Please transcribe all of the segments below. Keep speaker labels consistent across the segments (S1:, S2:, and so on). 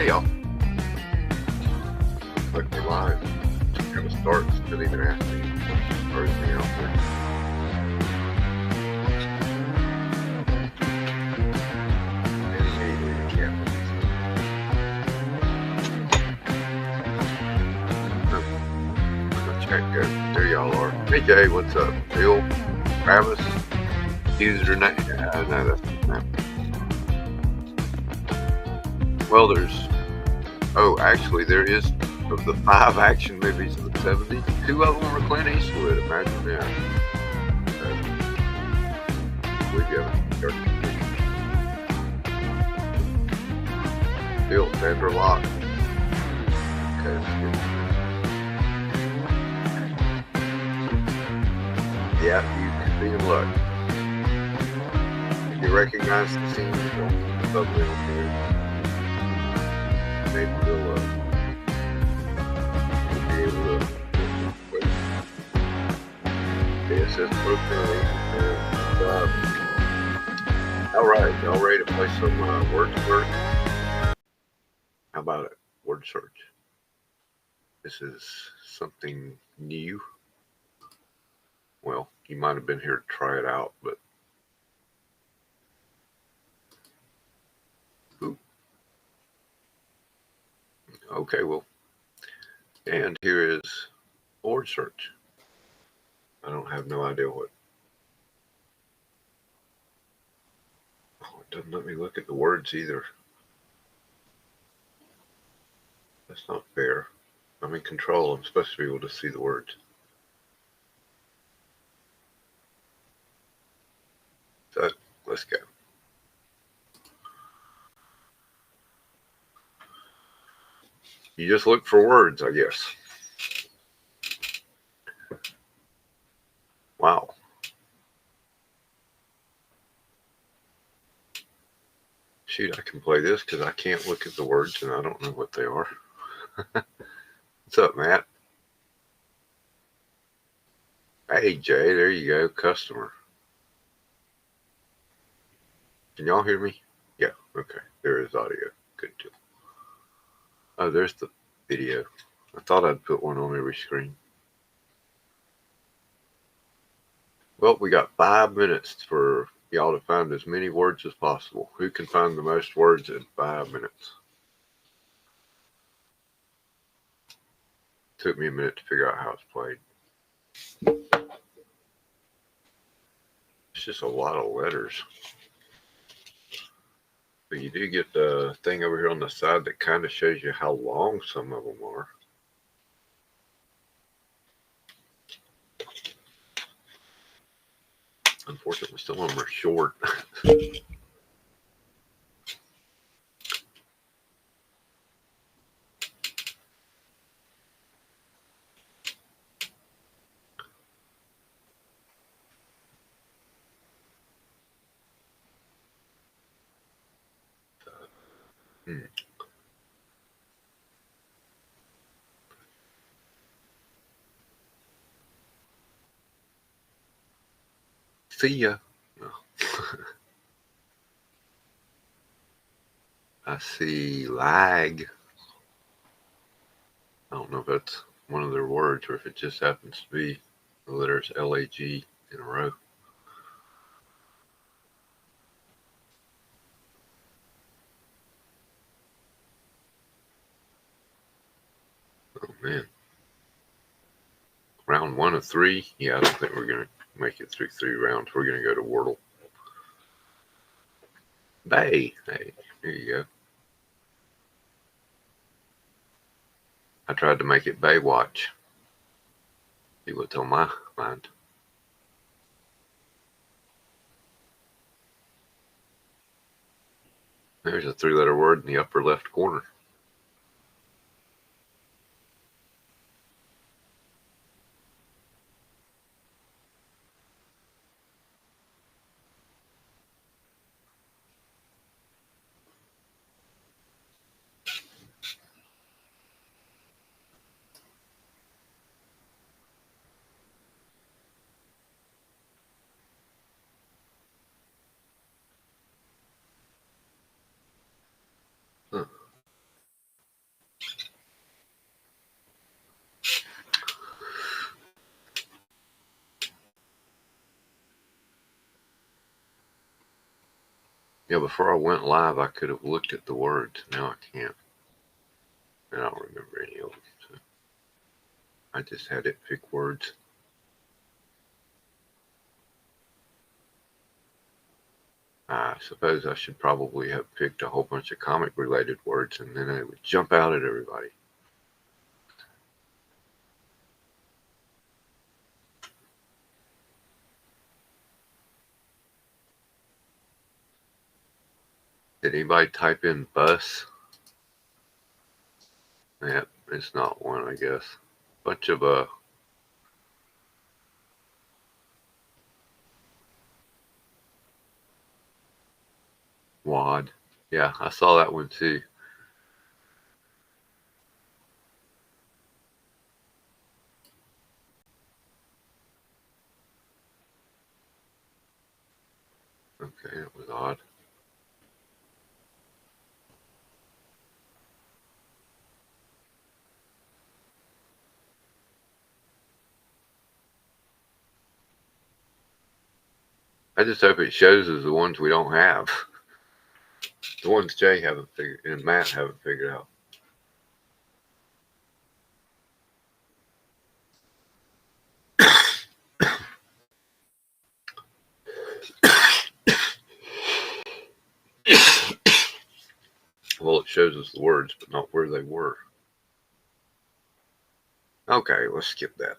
S1: Hey y'all, looks like we're live. Just gonna start. Didn't even ask me. Started me out there. There y'all are. Hey Jay, what's up? Bill, Travis, username. No, that's not. Well, actually, there is, of the 5 action movies of the 70s, 2 of them were Clint Eastwood. Imagine that. We go. Bill, Sandra Locke. Okay, let's get it. Yeah, you can be in luck. If you recognize the scene, don't subway on here. Maybe we'll be able to wait. Okay, it says propane. Alright, y'all ready to play some word search? How about it? Word search. This is something new. Well, you might have been here to try it out, but ooh. Okay, well, and here is word search. I don't have no idea what. Oh, it doesn't let me look at the words either. That's not fair. I'm in control. I'm supposed to be able to see the words. So let's go. You just look for words, I guess. Wow. Shoot, I can play this because I can't look at the words and I don't know what they are. What's up, Matt? Hey, Jay, there you go, customer. Can y'all hear me? Yeah, okay. There is audio. Good deal. Oh, there's the video. I thought I'd put one on every screen. Well, we got 5 minutes for y'all to find as many words as possible. Who can find the most words in 5 minutes? Took me a minute to figure out how it's played. It's just a lot of letters. But you do get the thing over here on the side that kind of shows you how long some of them are. Unfortunately, some of them are short. See ya. No. I see lag. I don't know if that's one of their words or if it just happens to be the letters L-A-G in a row. Oh, man. Round 1 of 3. Yeah, I don't think we're going to make it through 3 rounds. We're going to go to Wordle. Bay. Hey, there you go. I tried to make it Baywatch. See what's on my mind. There's a 3-letter word in the upper left corner. Huh. Yeah, before I went live, I could have looked at the words. Now I can't. I don't remember any of them. So I just had it pick words. I suppose I should probably have picked a whole bunch of comic-related words, and then it would jump out at everybody. Did anybody type in bus? Yep, it's not one, I guess. Bunch of wad. Yeah, I saw that one too. Okay, that was odd. I just hope it shows us the ones we don't have. The ones Jay haven't figured and Matt haven't figured out. Well, it shows us the words, but not where they were. Okay, let's skip that.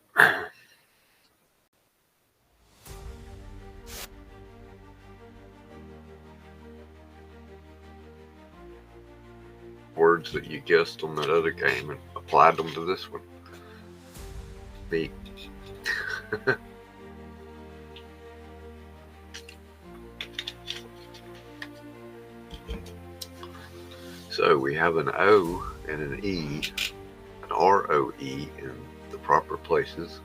S1: Words that you guessed on that other game and applied them to this one. Neat. So we have an O and an E, an ROE in the proper places.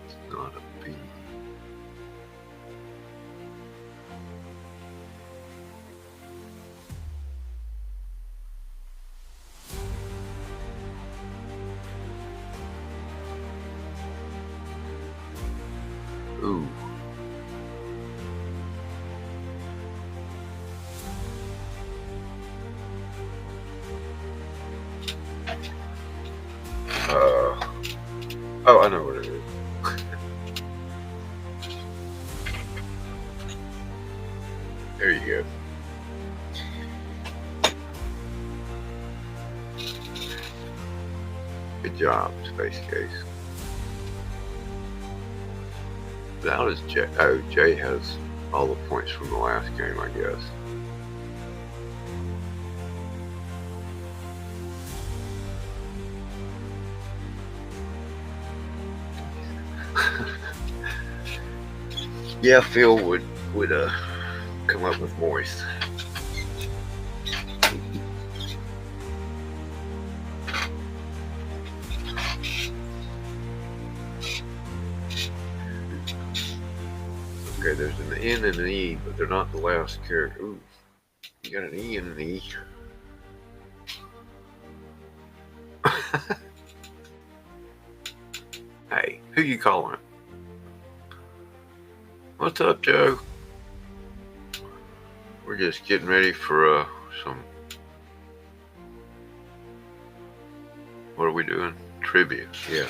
S1: It's not a B. Ooh. Oh, I know what it is. There you go. Good job, Space Case. How does Jay? Oh, Jay has all the points from the last game, I guess. Yeah, Phil would come up with moist. Okay, there's an N and an E, but they're not the last character. Ooh, you got an E and an E. Hey, who you calling? What's up, Joe? We're just getting ready for some. What are we doing? Trivia. Yeah.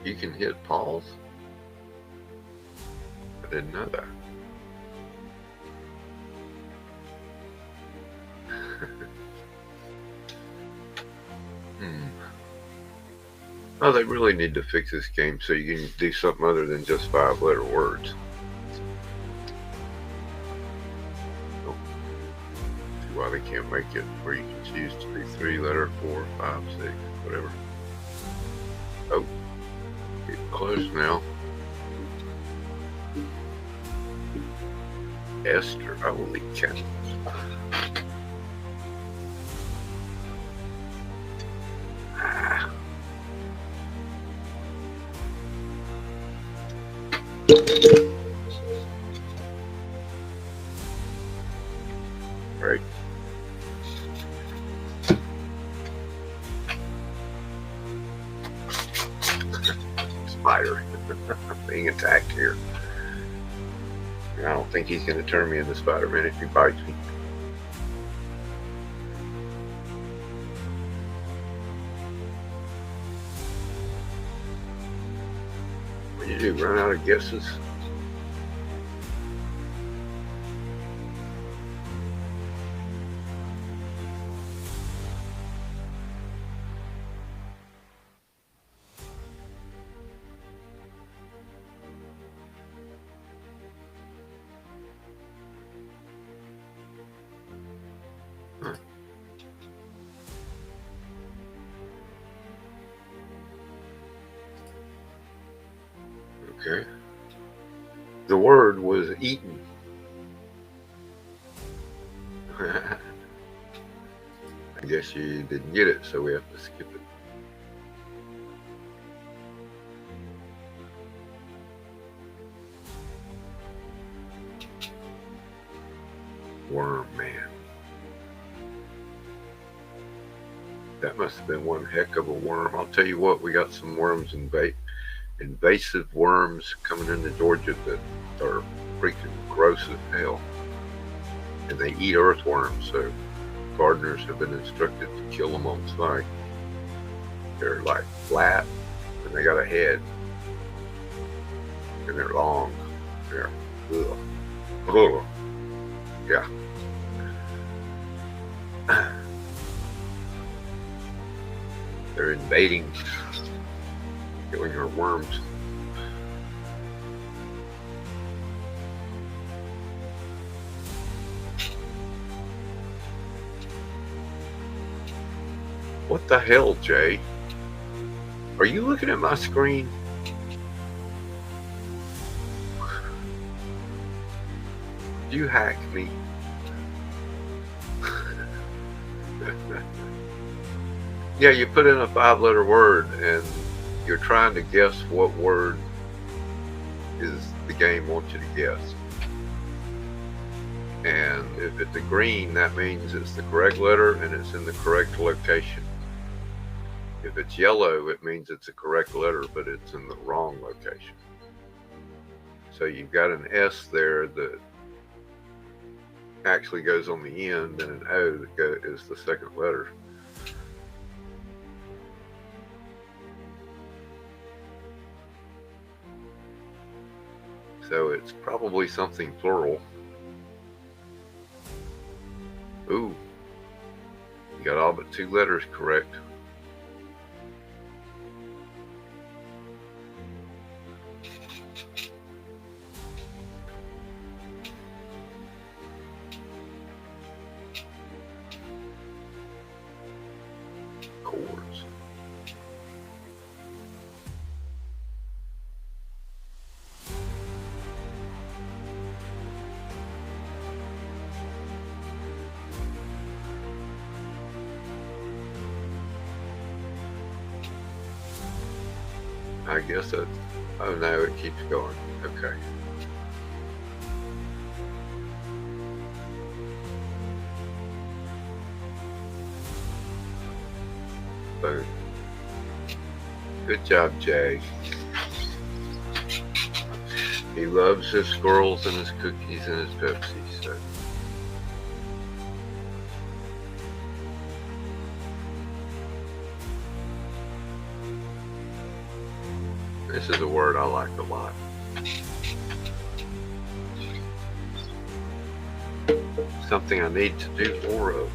S1: You can hit pause? I didn't know that. Oh, they really need to fix this game so you can do something other than just 5-letter words. Oh. See why they can't make it where you can choose to be 3-letter, 4, 5, 6, whatever. Oh, getting close now. Esther, holy cow. Right. Spider being attacked here. I don't think he's going to turn me into Spider-Man if he bites me. What do you do? Run out of guesses? Okay. The word was eaten. I guess you didn't get it, so we have to skip it. Worm, man. That must have been one heck of a worm. I'll tell you what, we got some worms invasive worms coming into Georgia that are freaking gross as hell. And they eat earthworms, so gardeners have been instructed to kill them on site. They're like flat, and they got a head. And they're long. They're, ugh. Yeah. They're invading, killing our worms. What the hell, Jay? Are you looking at my screen? You hack me. Yeah, you put in a 5-letter word and you're trying to guess what word is the game wants you to guess. And if it's a green, that means it's the correct letter and it's in the correct location. If it's yellow, it means it's a correct letter, but it's in the wrong location. So you've got an S there that actually goes on the end and an O that is the second letter. So it's probably something plural. Ooh, you got all but 2 letters correct. Chords. I guess that's, oh no, it keeps going. Okay. Boom. Good job, Jay. He loves his squirrels and his cookies and his Pepsi, so. This is a word I like a lot. Something I need to do more of.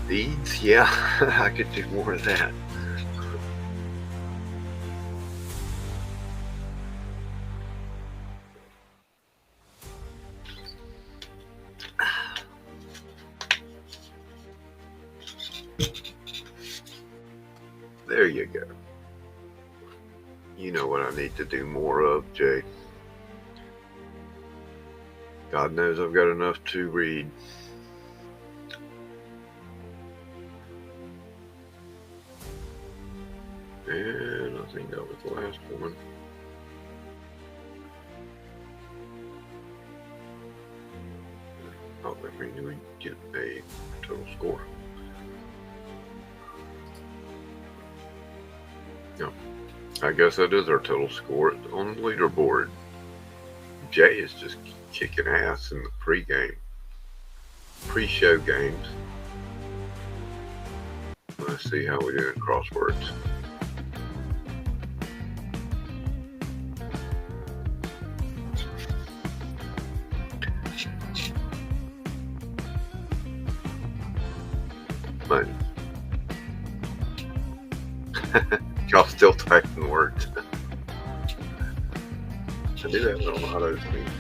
S1: Beads? Yeah, I could do more of that. There you go. You know what I need to do more of, Jay. God knows I've got enough to read. think that was the last one. Oh, that means we get a total score. No, I guess that is our total score on the leaderboard. Jay is just kicking ass in the pre-show games. Let's see how we do in crosswords. Money. Y'all still typing words. I do that on a lot of those things.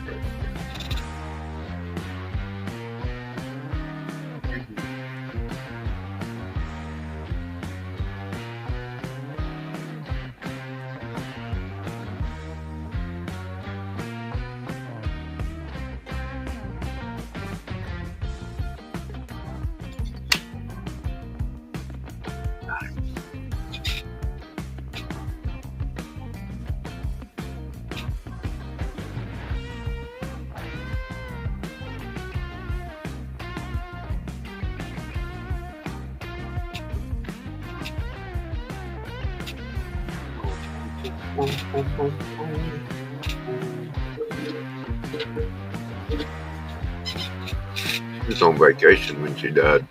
S1: She was on vacation when she died.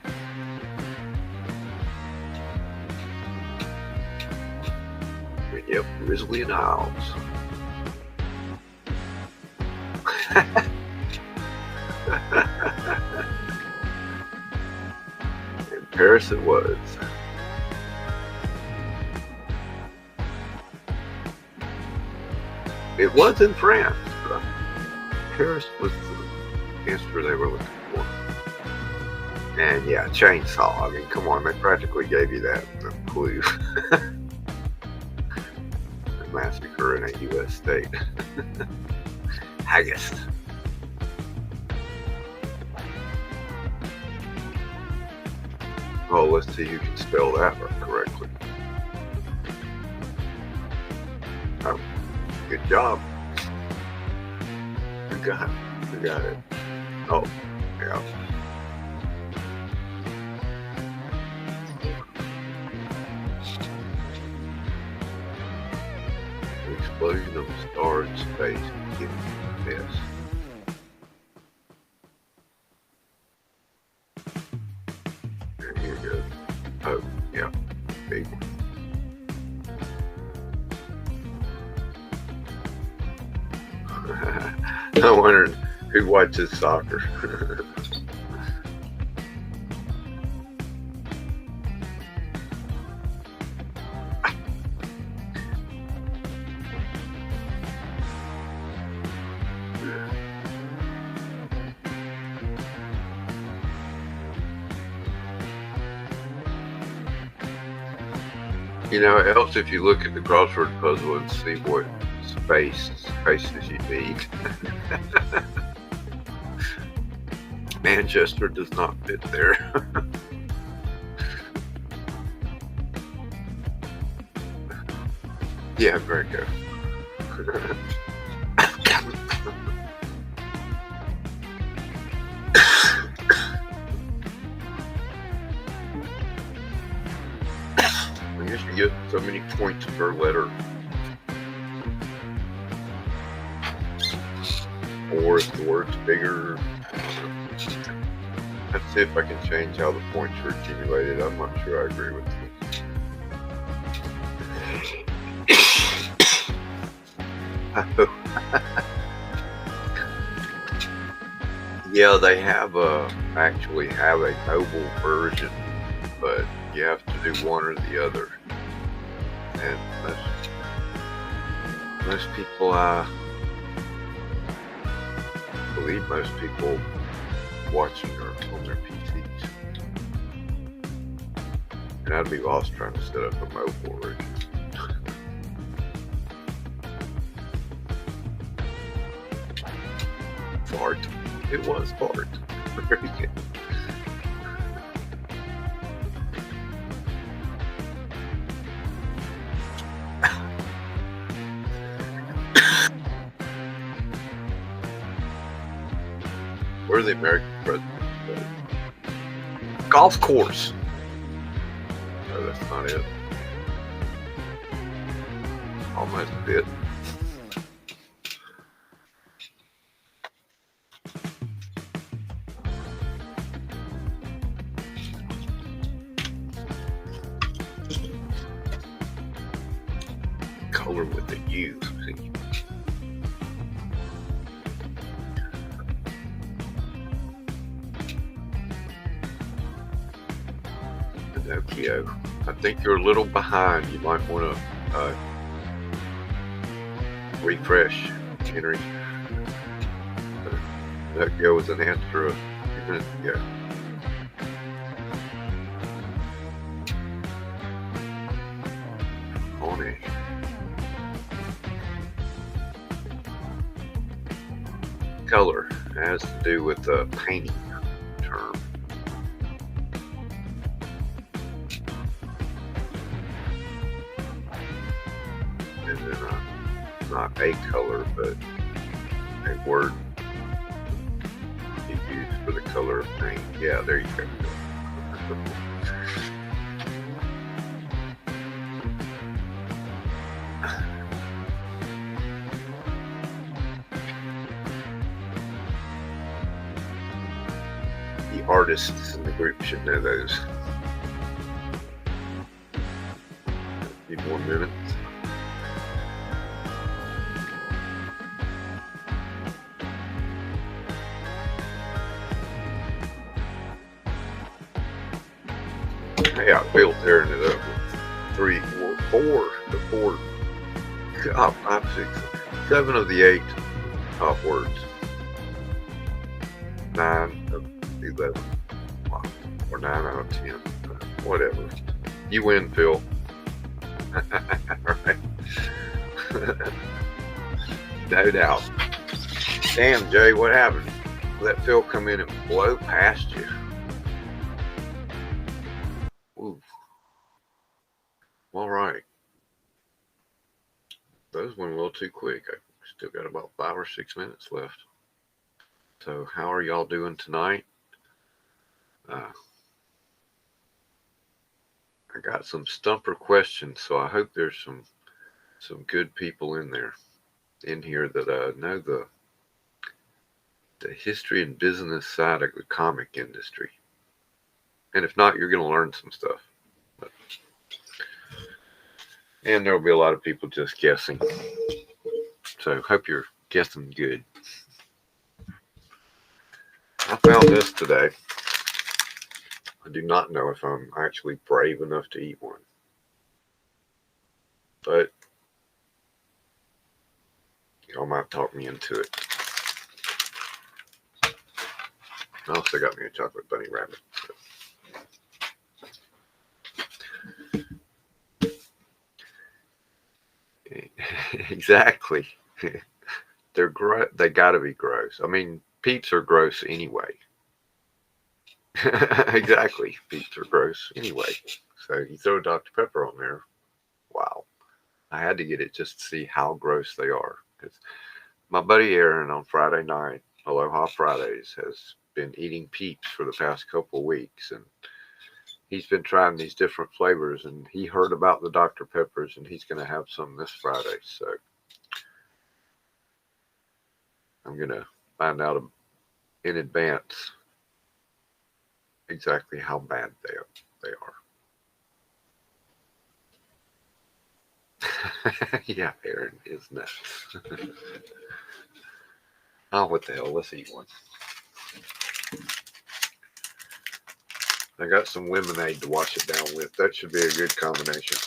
S1: Yep, Grizzly and Owls. In Paris it was. It was in France, but Paris was the answer they were looking for. And yeah, chainsaw. I mean, come on, they practically gave you that in the clue. The massacre in a U.S. state. Haggis. Oh, let's see who can spell that correctly. Oh. Good job. Who got it? Oh, yeah. The explosion of a star in space giving this. And here goes. Oh, yeah. Big one. I wondered who watches soccer. You know, it helps if you look at the crossword puzzle and see what spaces you need. Manchester does not fit there. Yeah, very good. I guess you get so many points per letter. Or if the word's bigger. Let's see if I can change how the points are accumulated. I'm not sure I agree with you. Yeah, they actually have a mobile version, but you have to do one or the other. And most people, I believe most people watching are on their PCs. And I'd be lost trying to set up a mobile version. Fart. It was fart. Very good. Where are the American presidents? Golf course. No, that's not it. Almost bit. Color with the U. See? Pinocchio. I think you're a little behind. You might want to refresh, Henry. Pinocchio was an answer a few minutes ago. Pony. Color has to do with the painting term. And then not a color, but a word you use for the color of paint. Yeah, there you go. The artists in the group should know those. A few more minutes. Hey, I feel tearing it up with 3, 4, the 4, 5, 6, 7 of the 8 top words. 9 of 11. Wow. Or 9 out of 10. Whatever. You win, Phil. Right. No doubt. Damn, Jay, what happened? Let Phil come in and blow past you. Ooh. All right. Those went a little too quick. I still got about 5 or 6 minutes left. So how are y'all doing tonight? I got some stumper questions, so I hope there's some good people in here that know the history and business side of the comic industry. And if not, you're going to learn some stuff. And there'll be a lot of people just guessing. So hope you're guessing good. I found this today. I do not know if I'm actually brave enough to eat one. But y'all might talk me into it. I also got me a chocolate bunny rabbit. Exactly. They gotta be gross. I mean, peeps are gross anyway. Exactly. Peeps are gross anyway. So you throw Dr. Pepper on there. Wow. I had to get it just to see how gross they are. Because my buddy Aaron on Friday night, Aloha Fridays, has been eating peeps for the past couple of weeks. And he's been trying these different flavors. And he heard about the Dr. Peppers. And he's going to have some this Friday. So I'm going to find out in advance exactly how bad they are. Yeah, Aaron is nuts. Oh, what the hell? Let's eat one. I got some lemonade to wash it down with. That should be a good combination.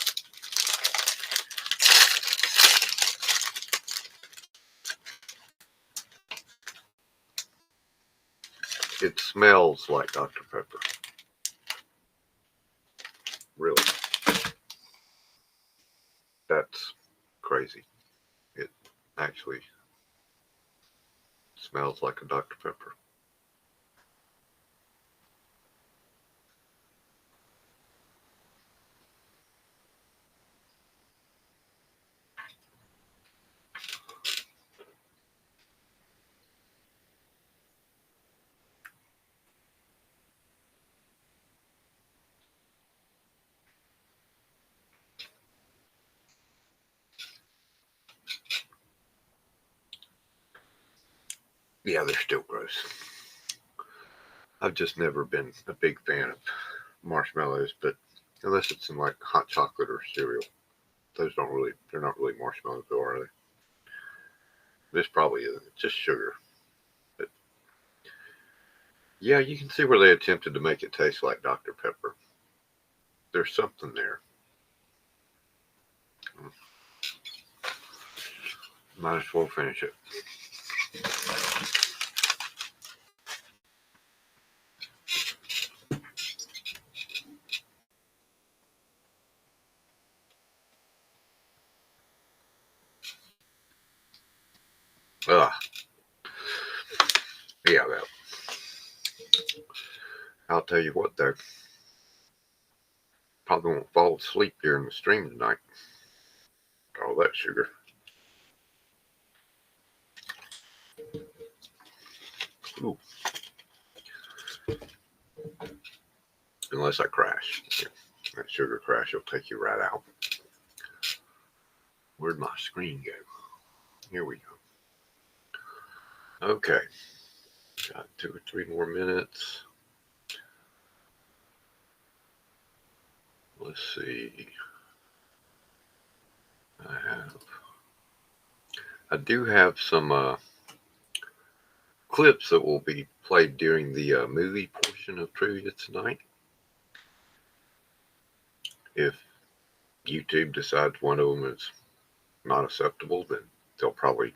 S1: It smells like Dr. Pepper. Really. That's crazy. It actually smells like a Dr. Pepper. Yeah, they're still gross. I've just never been a big fan of marshmallows, but unless it's in like hot chocolate or cereal, they're not really marshmallows, though, are they? This probably isn't. It's just sugar. But yeah, you can see where they attempted to make it taste like Dr. Pepper. There's something there. Might as well finish it. Ugh. Yeah, that. I'll tell you what, though. Probably won't fall asleep during the stream tonight. All that sugar. Ooh. Unless I crash. Yeah. That sugar crash will take you right out. Where'd my screen go? Here we go. Okay. Got 2 or 3 more minutes. Let's see. I do have some clips that will be played during the movie portion of trivia tonight. If YouTube decides one of them is not acceptable, then they'll probably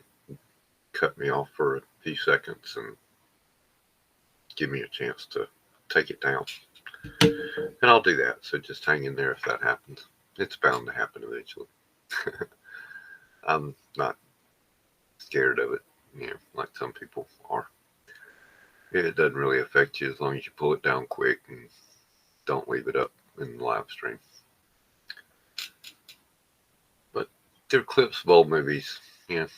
S1: cut me off for a few seconds and give me a chance to take it down. And I'll do that, so just hang in there if that happens. It's bound to happen eventually. I'm not scared of it, like some people are. It doesn't really affect you as long as you pull it down quick and don't leave it up in the live stream. But they're clips of old movies. Yeah,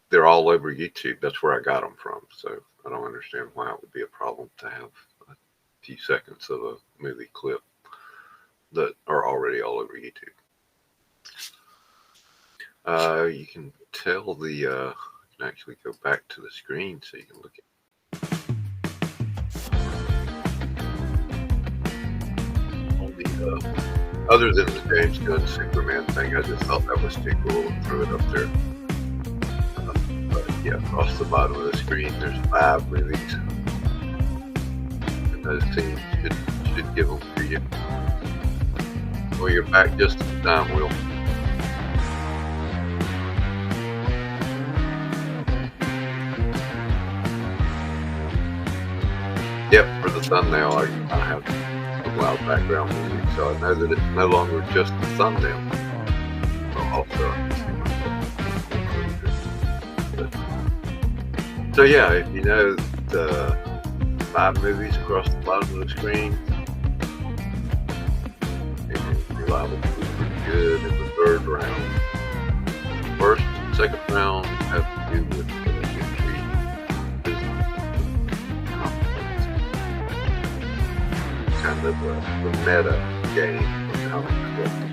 S1: they're all over YouTube. That's where I got them from. So I don't understand why it would be a problem to have a few seconds of a movie clip that are already all over YouTube. You can tell you can actually go back to the screen so you can look at. Other than the James Gunn Superman thing, I just thought that was too cool and threw it up there. But yeah, across the bottom of the screen, there's 5 movies, and those teams should give them to you. Well, you're back just in time, Will. Yep, for the thumbnail, I have some loud background music, so I know that it's no longer just the thumbnail. Well, also, so yeah, if you know the 5 movies across the bottom of the screen, you're liable to be pretty good in the 3rd round. First and second round have to do with entry, business, kind of the meta game of comic collecting.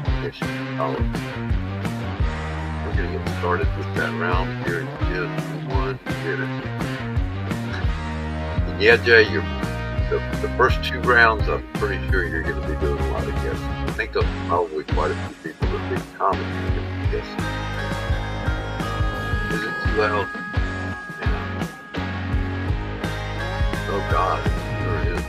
S1: We're going to get started with that round here in just 1 minute. And yeah, Jay, the first 2 rounds, I'm pretty sure you're going to be doing a lot of guessing. I think there's probably quite a few people that read comics are going to be guessing. Is it too loud? Yeah. Oh God, it sure is.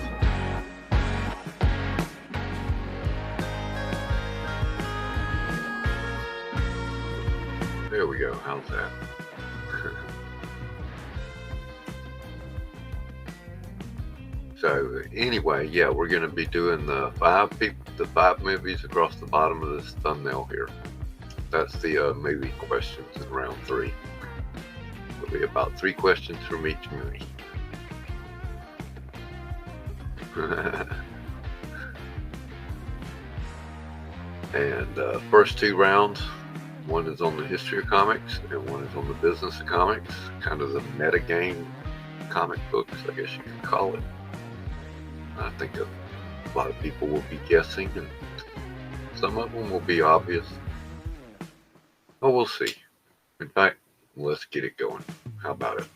S1: There we go. How's that? So anyway, yeah, we're going to be doing the 5 movies across the bottom of this thumbnail here. That's the movie questions in round 3. There'll be about 3 questions from each movie. And first 2 rounds, one is on the history of comics and one is on the business of comics, kind of the meta game comic books, I guess you could call it. I think a lot of people will be guessing, and some of them will be obvious. Oh, we'll see. In fact, let's get it going. How about it?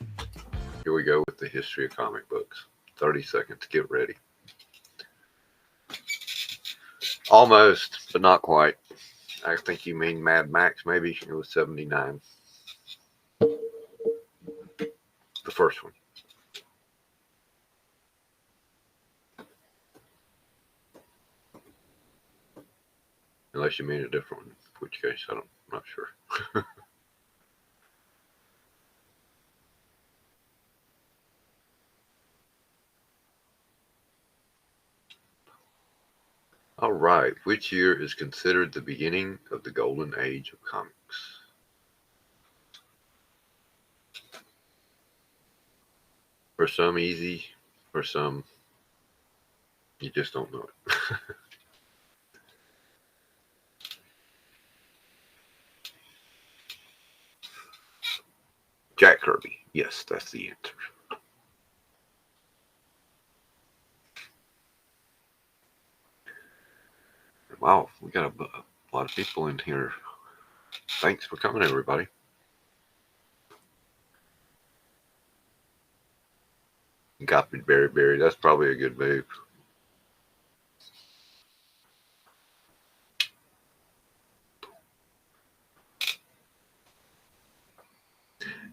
S1: we go with the history of comic books. 30 seconds, get ready. Almost, but not quite. I think you mean Mad Max, maybe. It was 79. The first one. Unless you mean a different one, in which case I'm not sure. All right, which year is considered the beginning of the golden age of comics? For some easy, for some you just don't know it. Jack Kirby. Yes, that's the answer. Wow, we got a lot of people in here. Thanks for coming, everybody. Copied Berry. That's probably a good move.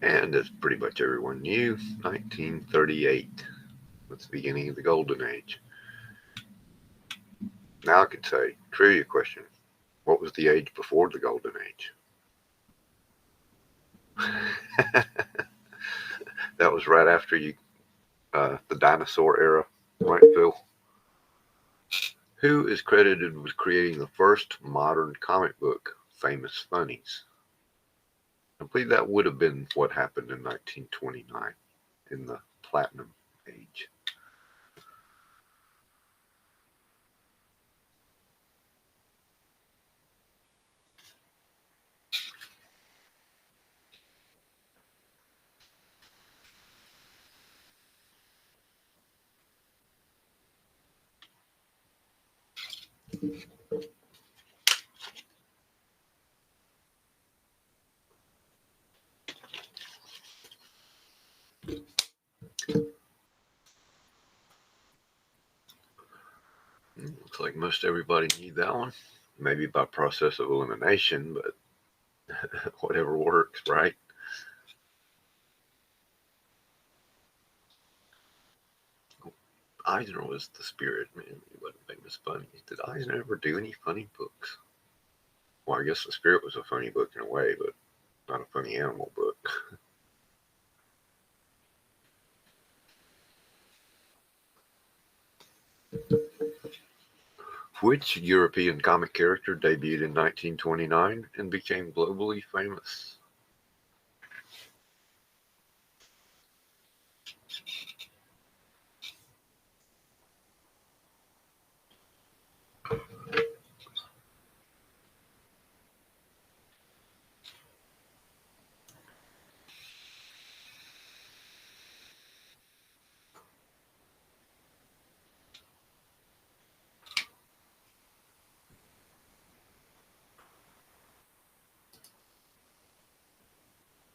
S1: And as pretty much everyone knew, 1938 was the beginning of the golden age. Now I could say, trivia question, what was the age before the golden age? That was right after the dinosaur era, right, Phil? Who is credited with creating the first modern comic book, Famous Funnies? I believe that would have been what happened in 1929 in the Platinum Age. Looks like most everybody knew that one. Maybe by process of elimination, but whatever works, right? Eisner was the spirit, man. He wasn't Famous Funnies. Did Eisner ever do any funny books? Well, I guess The Spirit was a funny book in a way, but not a funny animal book. Which European comic character debuted in 1929 and became globally famous?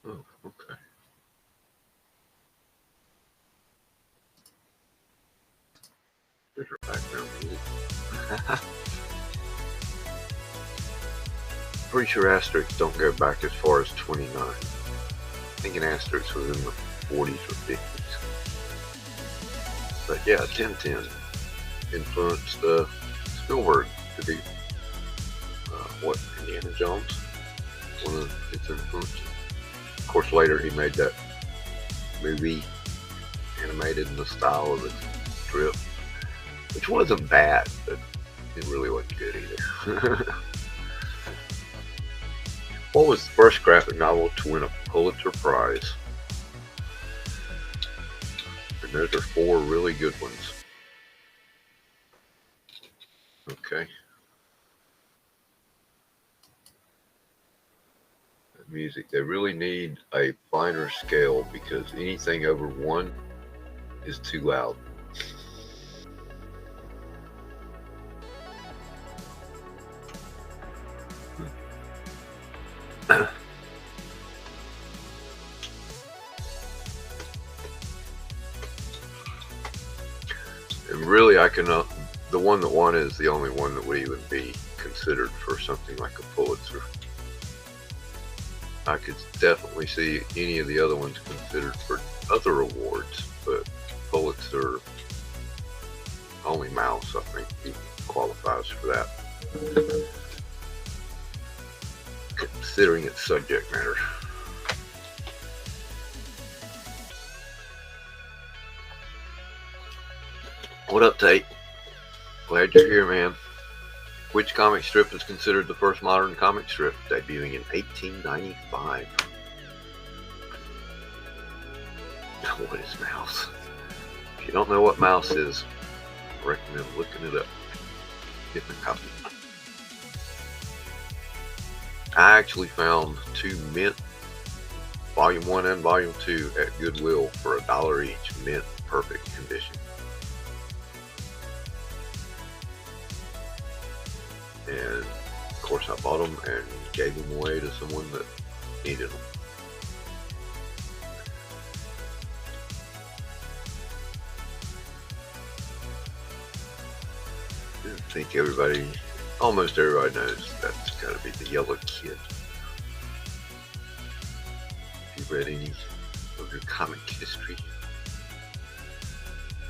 S1: Oh, okay. There's our background music. Pretty sure Asterix don't go back as far as 29. I think an Asterix was in the 40s or 50s. But yeah, Tintin influenced Spielberg to do what, Indiana Jones? One of its influences. Of course, later he made that movie animated in the style of the strip, which wasn't bad, but it really wasn't good either. What was the first graphic novel to win a Pulitzer Prize? And those are 4 really good ones. Okay. The music, they really need a finer scale because anything over 1 is too loud. And really, I can the one that won is the only one that would even be considered for something like a Pulitzer. I could definitely see any of the other ones considered for other awards, but Pulitzer, only Mouse, I think, he qualifies for that, considering its subject matter. What up, Tate? Glad you're here, man. Which comic strip is considered the first modern comic strip, debuting in 1895? What is Mouse? If you don't know what Mouse is, I recommend looking it up. Getting a copy. I actually found 2 mint, Volume 1 and Volume 2 at Goodwill for $1 each, mint, perfect condition. And of course I bought them and gave them away to someone that needed them. I think almost everybody knows that's got to be the Yellow Kid. If you read any of your comic history.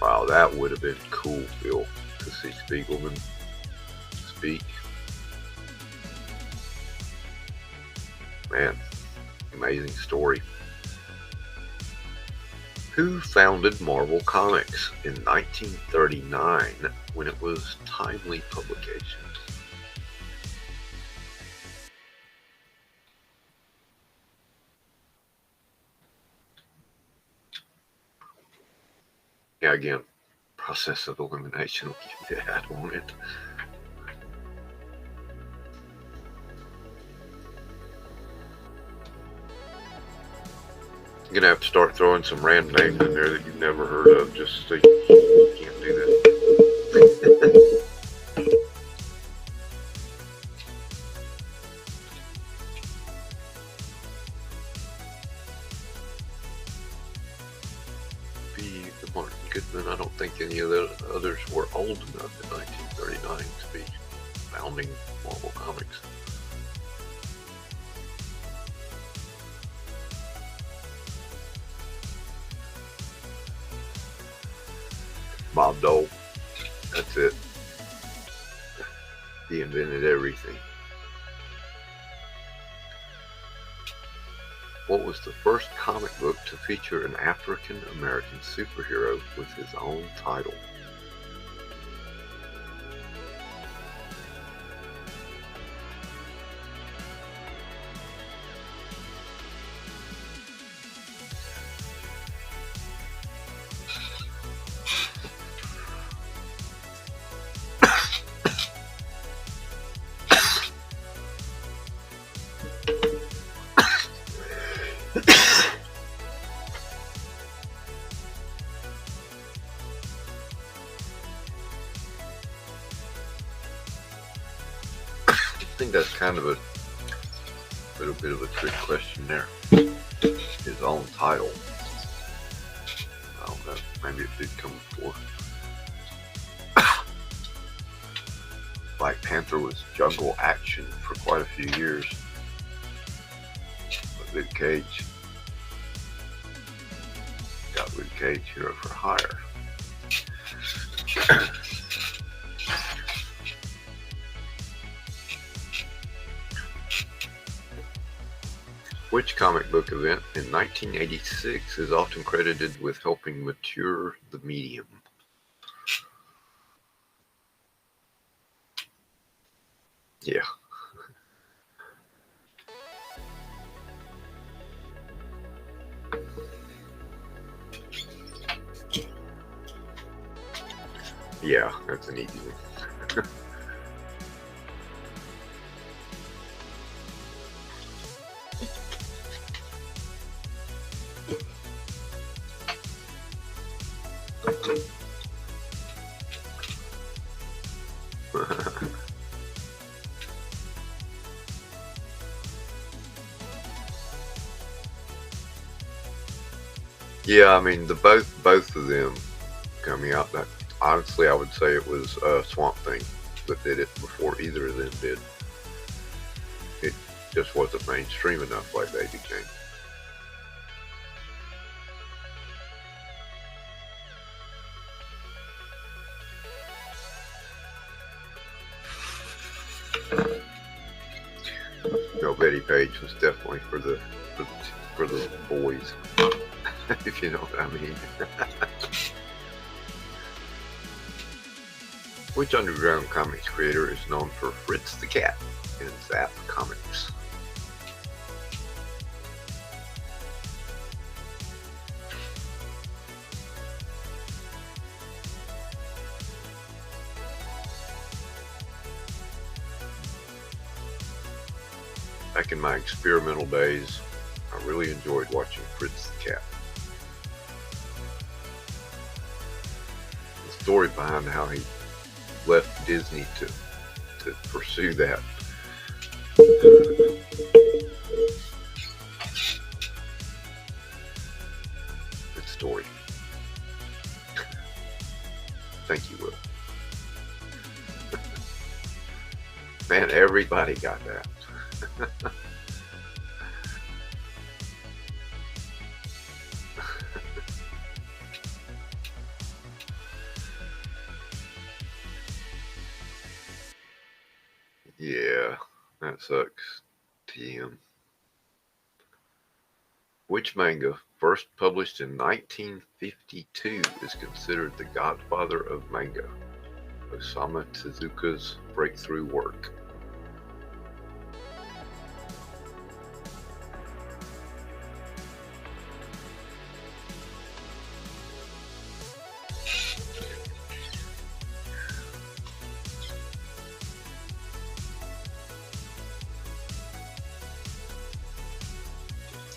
S1: Wow, that would have been cool, Bill, to see Spiegelman speak. Man, amazing story. Who founded Marvel Comics in 1939 when it was Timely Publications? Yeah, again, process of elimination will give you that, won't it? I'm gonna have to start throwing some random names in there that you've never heard of, just so you can't do that. The Martin Goodman. I don't think any of the others were old enough in 1939 to be founding Marvel Comics. Bob Dole. That's it. He invented everything. What was the first comic book to feature an African American superhero with his own title? I think that's kind of a little bit of a trick question there. His own title. I don't know. Maybe it did come before. Black Panther was Jungle Action for quite a few years. But Luke Cage got Luke Cage Hero for Hire. Which comic book event in 1986 is often credited with helping mature the medium? Yeah. Yeah, that's an easy one. Yeah, I mean both of them coming out. That Honestly, I would say it was Swamp Thing that did it before either of them did. It just wasn't mainstream enough like they became. No, Betty Page was definitely for the boys, if you know what I mean. Which underground comics creator is known for Fritz the Cat in Zap Comics? Back in my experimental days, I really enjoyed watching Fritz the Cat. The story behind how he left Disney to pursue that. Good story. Thank you, Will. Man, everybody got that. Yeah, that sucks. TM. Which manga, first published in 1952, is considered the godfather of manga? Osamu Tezuka's breakthrough work.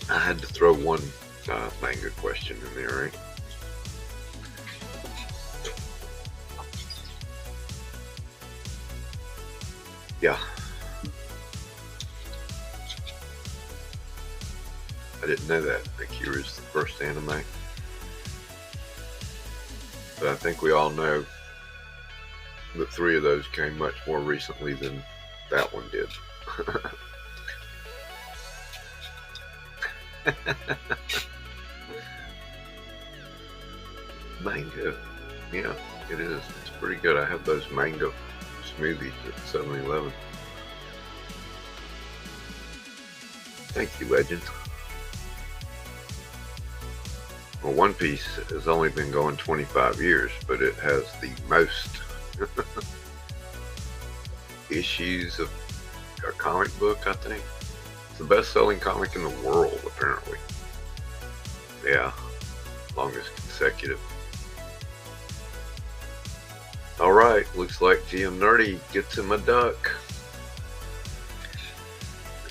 S1: I had to throw one manga question in there, right? Yeah. I didn't know that. Akira's the first anime. But I think we all know that 3 of those came much more recently than that one did. Mango. Yeah, it is. It's pretty good. I have those mango smoothies at 7-Eleven. Thank you, Legend. Well, One Piece has only been going 25 years, but it has the most issues of a comic book, I think. It's the best-selling comic in the world, apparently. Yeah, longest consecutive. Alright, looks like GM Nerdy gets him a duck.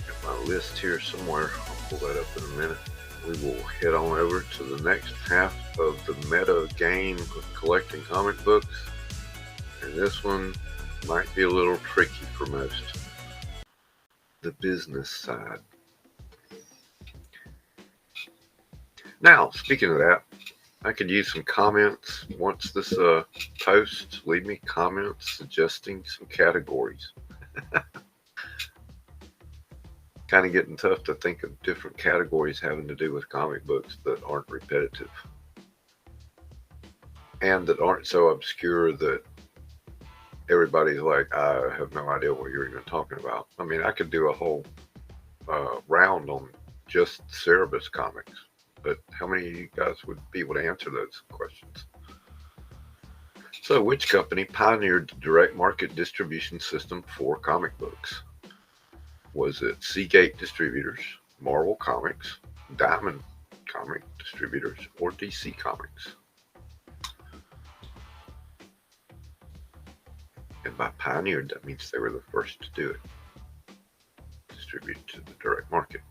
S1: Got my list here somewhere. I'll pull that up in a minute. We will head on over to the next half of the meta game of collecting comic books. And this one might be a little tricky for most. The business side. Now, speaking of that, I could use some comments once this post. Leave me comments suggesting some categories. Kind of getting tough to think of different categories having to do with comic books that aren't repetitive and that aren't so obscure that everybody's like, I have no idea what you're even talking about. I mean, I could do a whole round on just Cerebus comics, but how many of you guys would be able to answer those questions? So, which company pioneered the direct market distribution system for comic books? Was it Seagate Distributors, Marvel Comics, Diamond Comic Distributors, or DC Comics? And by pioneered, that means they were the first to do it. Distribute to the direct market.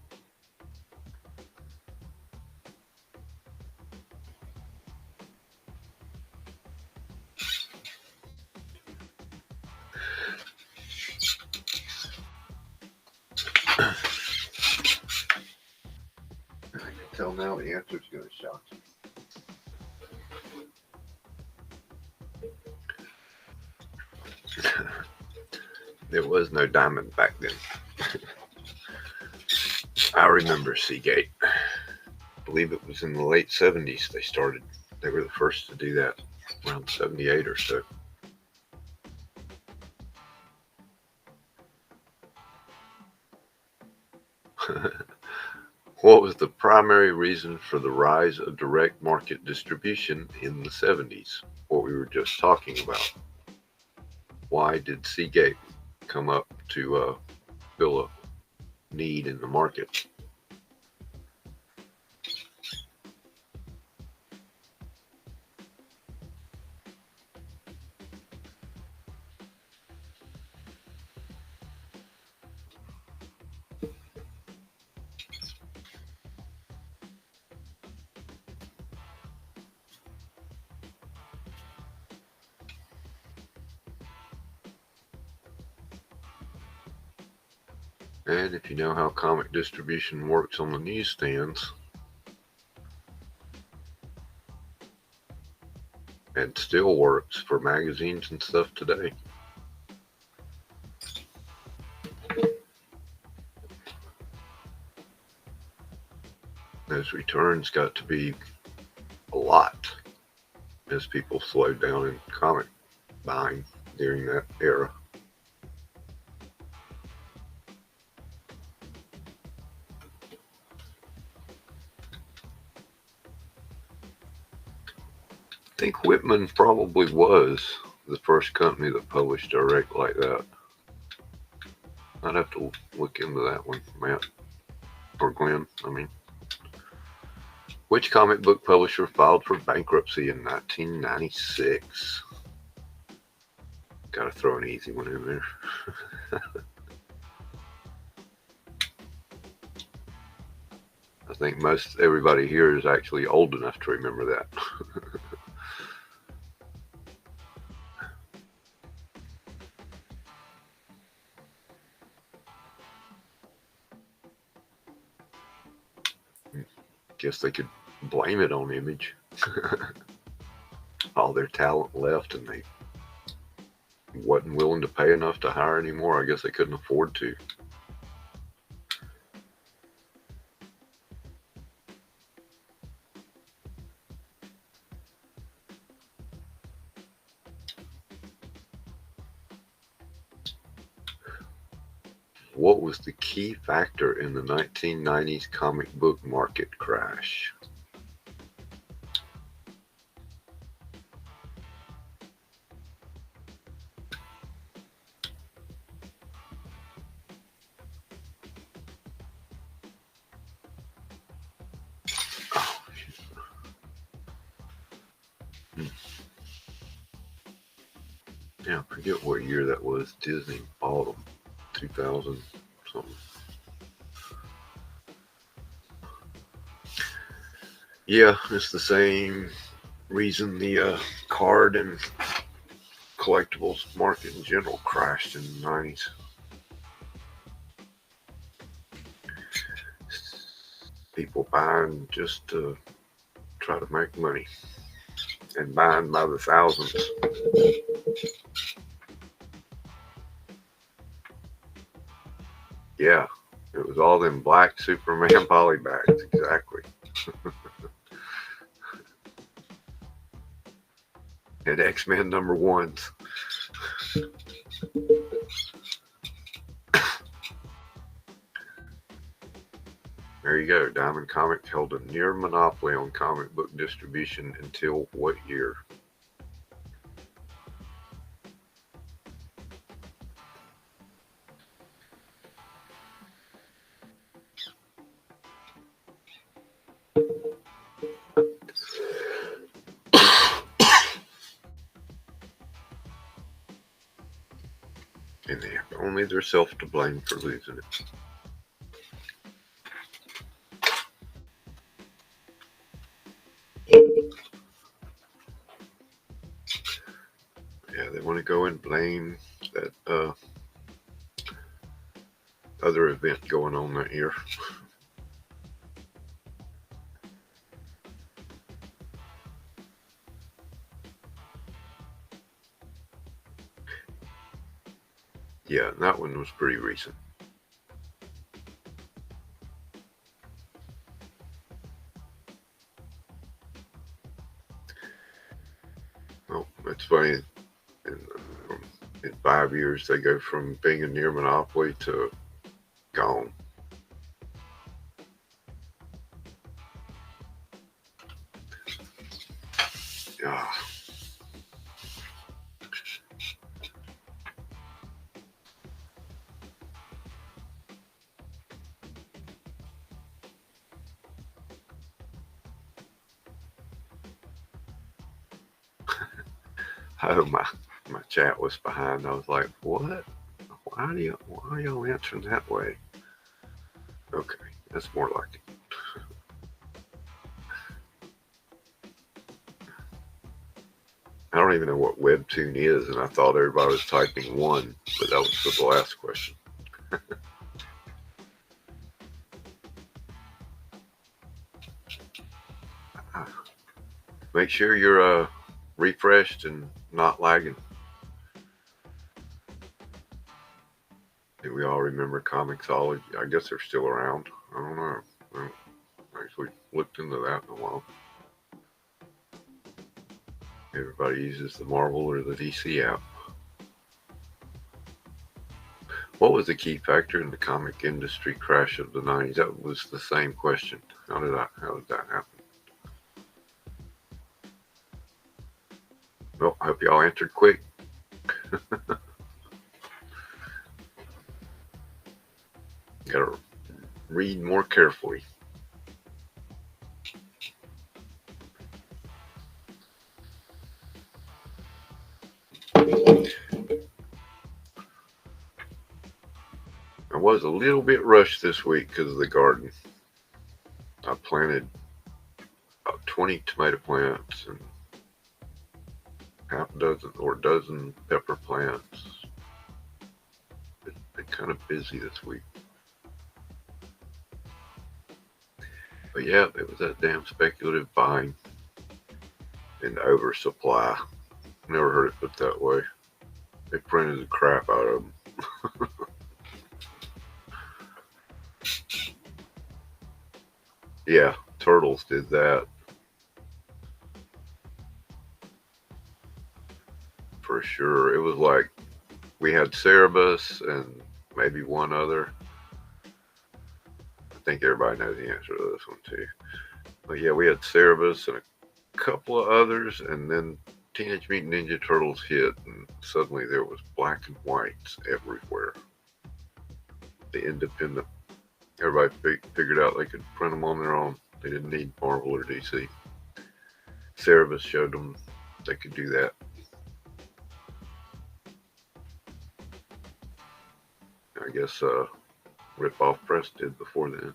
S1: I can tell now the answer is going to shock you. There was no diamond back then. I remember Seagate. I believe it was in the late 70s they started. They were the first to do that, around 78 or so. What was the primary reason for the rise of direct market distribution in the 70s? What we were just talking about. Why did Seagate come up to fill a need in the market? And if you know how comic distribution works on the newsstands, and still works for magazines and stuff today. Those returns got to be a lot as people slowed down in comic buying during that era. I think Whitman probably was the first company that published direct like that. I'd have to look into that one, Matt. Or Glenn, I mean. Which comic book publisher filed for bankruptcy in 1996? Gotta throw an easy one in there. I think most everybody here is actually old enough to remember that. Guess they could blame it on Image. All their talent left and they wasn't willing to pay enough to hire anymore. I guess they couldn't afford to. What was the key factor in the 1990s comic book market crash? Yeah, I forget what year that was. Disney bought them. 2000 something. Yeah, it's the same reason the card and collectibles market in general crashed in the 90s. People buying just to try to make money and buying by the thousands. Yeah, it was all them black Superman polybags, exactly. And X-Men #1s. There you go. Diamond Comics held a near monopoly on comic book distribution until what year? And they have only themselves to blame for losing it. Yeah, they want to go and blame that other event going on that year. Yeah, that one was pretty recent. Well, it's funny. In 5 years, they go from being a near monopoly to gone. Ah. Oh, my chat was behind. I was like, what? Why are y'all answering that way? Okay, that's more like it. I don't even know what webtoon is, and I thought everybody was typing one, but that was for the last question. Make sure you're refreshed and not lagging. Do we all remember Comixology? I guess they're still around. I don't know. I haven't actually looked into that in a while. Everybody uses the Marvel or the DC app. What was the key factor in the comic industry crash of the 90s? That was the same question. How did that happen? Well, I hope y'all answered quick. Gotta read more carefully. I was a little bit rushed this week because of the garden. I planted about 20 tomato plants and half a dozen or a dozen pepper plants. Been kind of busy this week. But yeah, it was that damn speculative buying and oversupply. Never heard it put that way. They printed the crap out of them. Yeah, Turtles did that for sure. It was like we had Cerebus and maybe one other. I think everybody knows the answer to this one too. But yeah, we had Cerebus and a couple of others, and then Teenage Mutant Ninja Turtles hit, and suddenly there was black and whites everywhere. The independent, everybody figured out they could print them on their own. They didn't need Marvel or DC. Cerebus showed them they could do that. I guess Rip-Off Press did before then.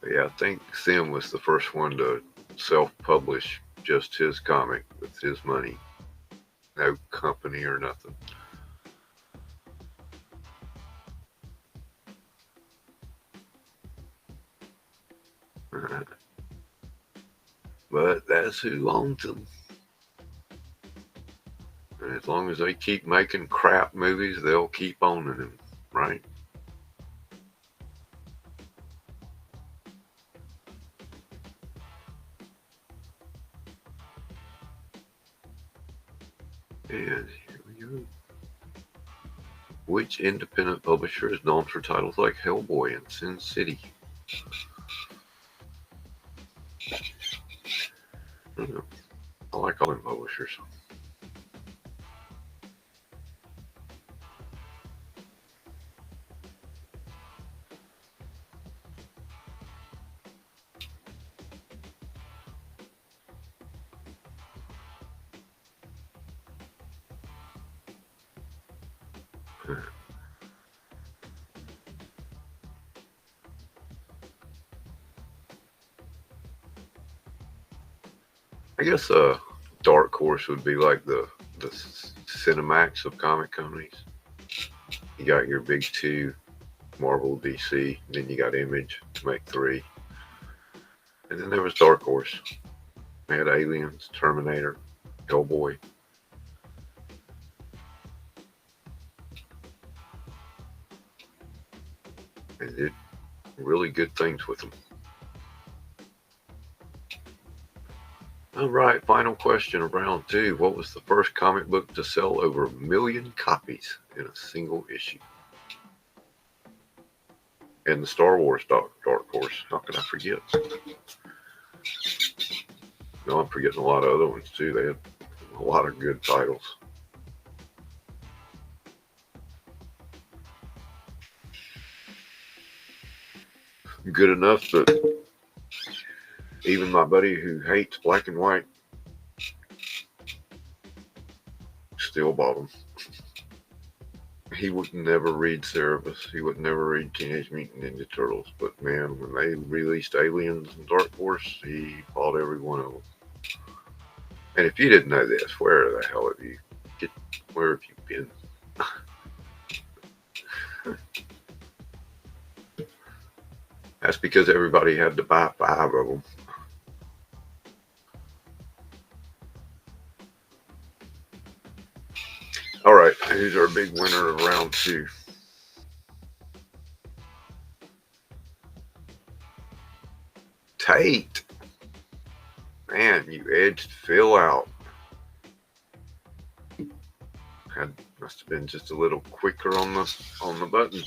S1: Yeah, I think Sim was the first one to self-publish just his comic with his money. No company or nothing. But that's who owns them. And as long as they keep making crap movies, they'll keep owning them, right? And here we go. Which independent publisher is known for titles like Hellboy and Sin City? I like all them publishers. I guess Dark Horse would be like the Cinemax of comic companies. You got your big two, Marvel, DC, and then you got Image to make three. And then there was Dark Horse. They had Aliens, Terminator, Hellboy. and did really good things with them. All right, final question of round 2. What was the first comic book to sell over 1 million copies in a single issue? And the Star Wars Dark Horse. How could I forget? No, I'm forgetting a lot of other ones too. They had a lot of good titles. Good enough that even my buddy who hates black and white still bought them. He would never read Cerebus. He would never read Teenage Mutant Ninja Turtles. But man, when they released Aliens and Dark Horse, he bought every one of them. And if you didn't know this, where the hell have you been? That's because everybody had to buy 5 of them. All right, who's our big winner of round 2? Tate. Man, you edged Phil out. Must have been just a little quicker on the button.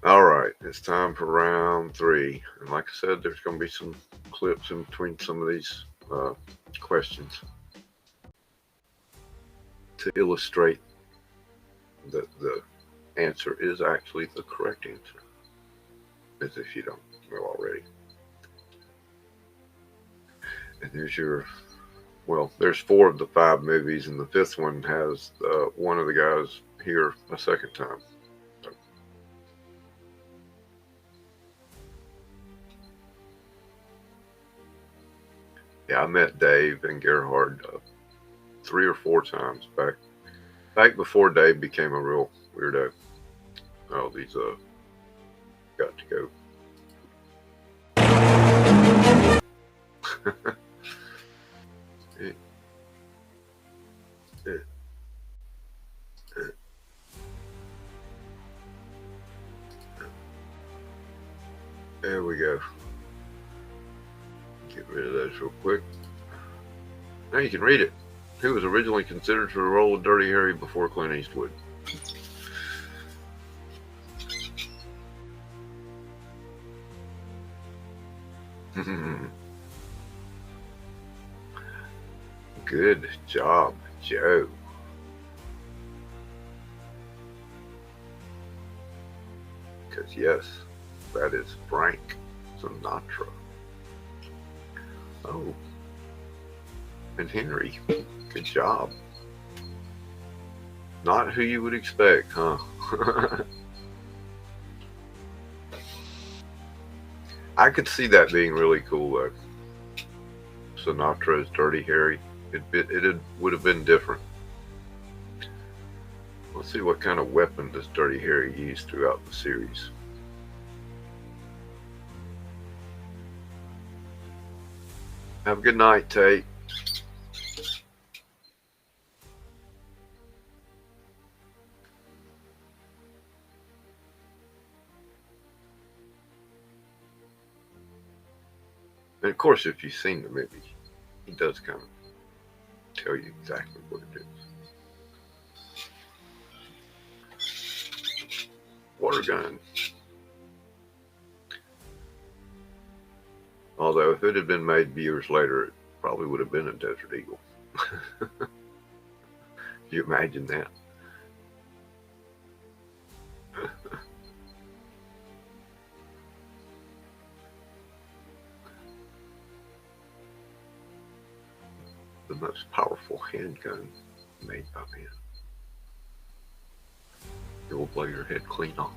S1: All right, it's time for round 3. And like I said, there's going to be some clips in between some of these questions to illustrate that the answer is actually the correct answer, as if you don't know already. And there's there's 4 of the 5 movies, and the 5th one has one of the guys here a second time. So. Yeah, I met Dave and Gerhard 3 or 4 times back before Dave became a real weirdo. Oh, these got to go. There we go. Get rid of those real quick. Now you can read it. Who was originally considered for the role of Dirty Harry before Clint Eastwood? Good job, Joe. Because yes, that is Frank Sinatra. Oh, and Henry, good job. Not who you would expect, huh? I could see that being really cool, though. Sinatra's Dirty Harry. It would have been different. Let's see what kind of weapon does Dirty Harry use throughout the series. Have a good night, Tate. And of course, if you've seen the movie, he does kind of tell you exactly what it is. Water gun. Although if it had been made years later, it probably would have been a Desert Eagle. Can you imagine that? The most powerful handgun made by man. It will blow your head clean off.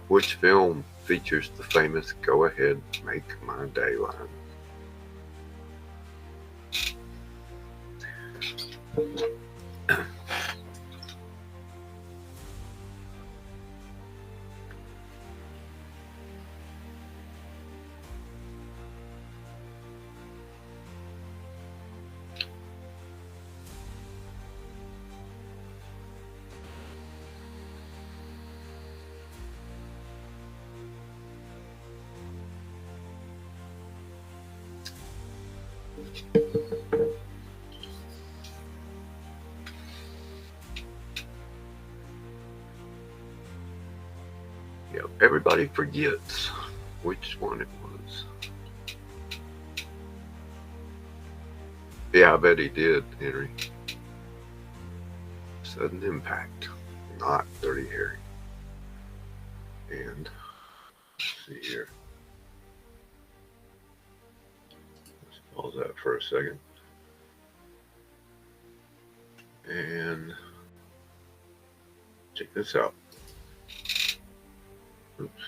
S1: Which film features the famous "Go ahead, make my day" line? Yeah, everybody forgets which one it was. Yeah, I bet he did, Henry. Sudden Impact, not Dirty Harry. And let's see here. Let's pause that for a second. And check this out. Oops.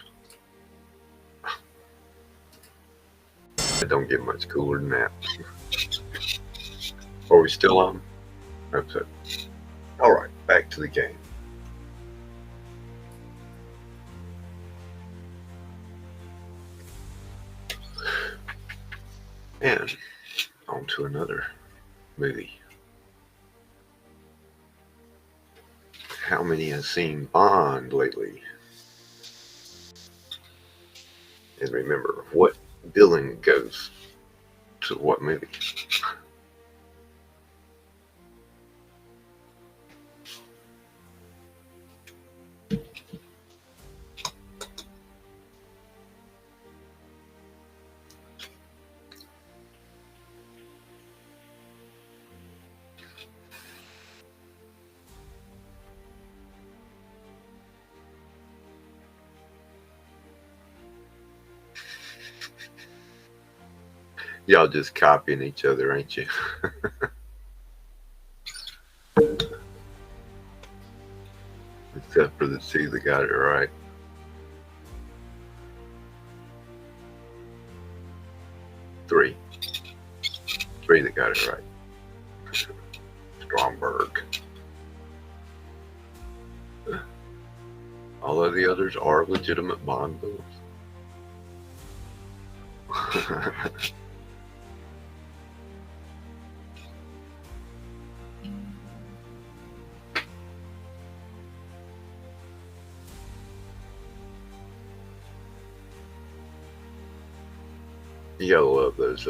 S1: It don't get much cooler than that. Are we still on? Okay. All right, back to the game. And on to another movie. How many has seen Bond lately? And remember, what villain goes to what movie? Y'all just copying each other, ain't you? Except for the two that got it right. Three that got it right. Stromberg. All of the others are legitimate Bond villains. You gotta love those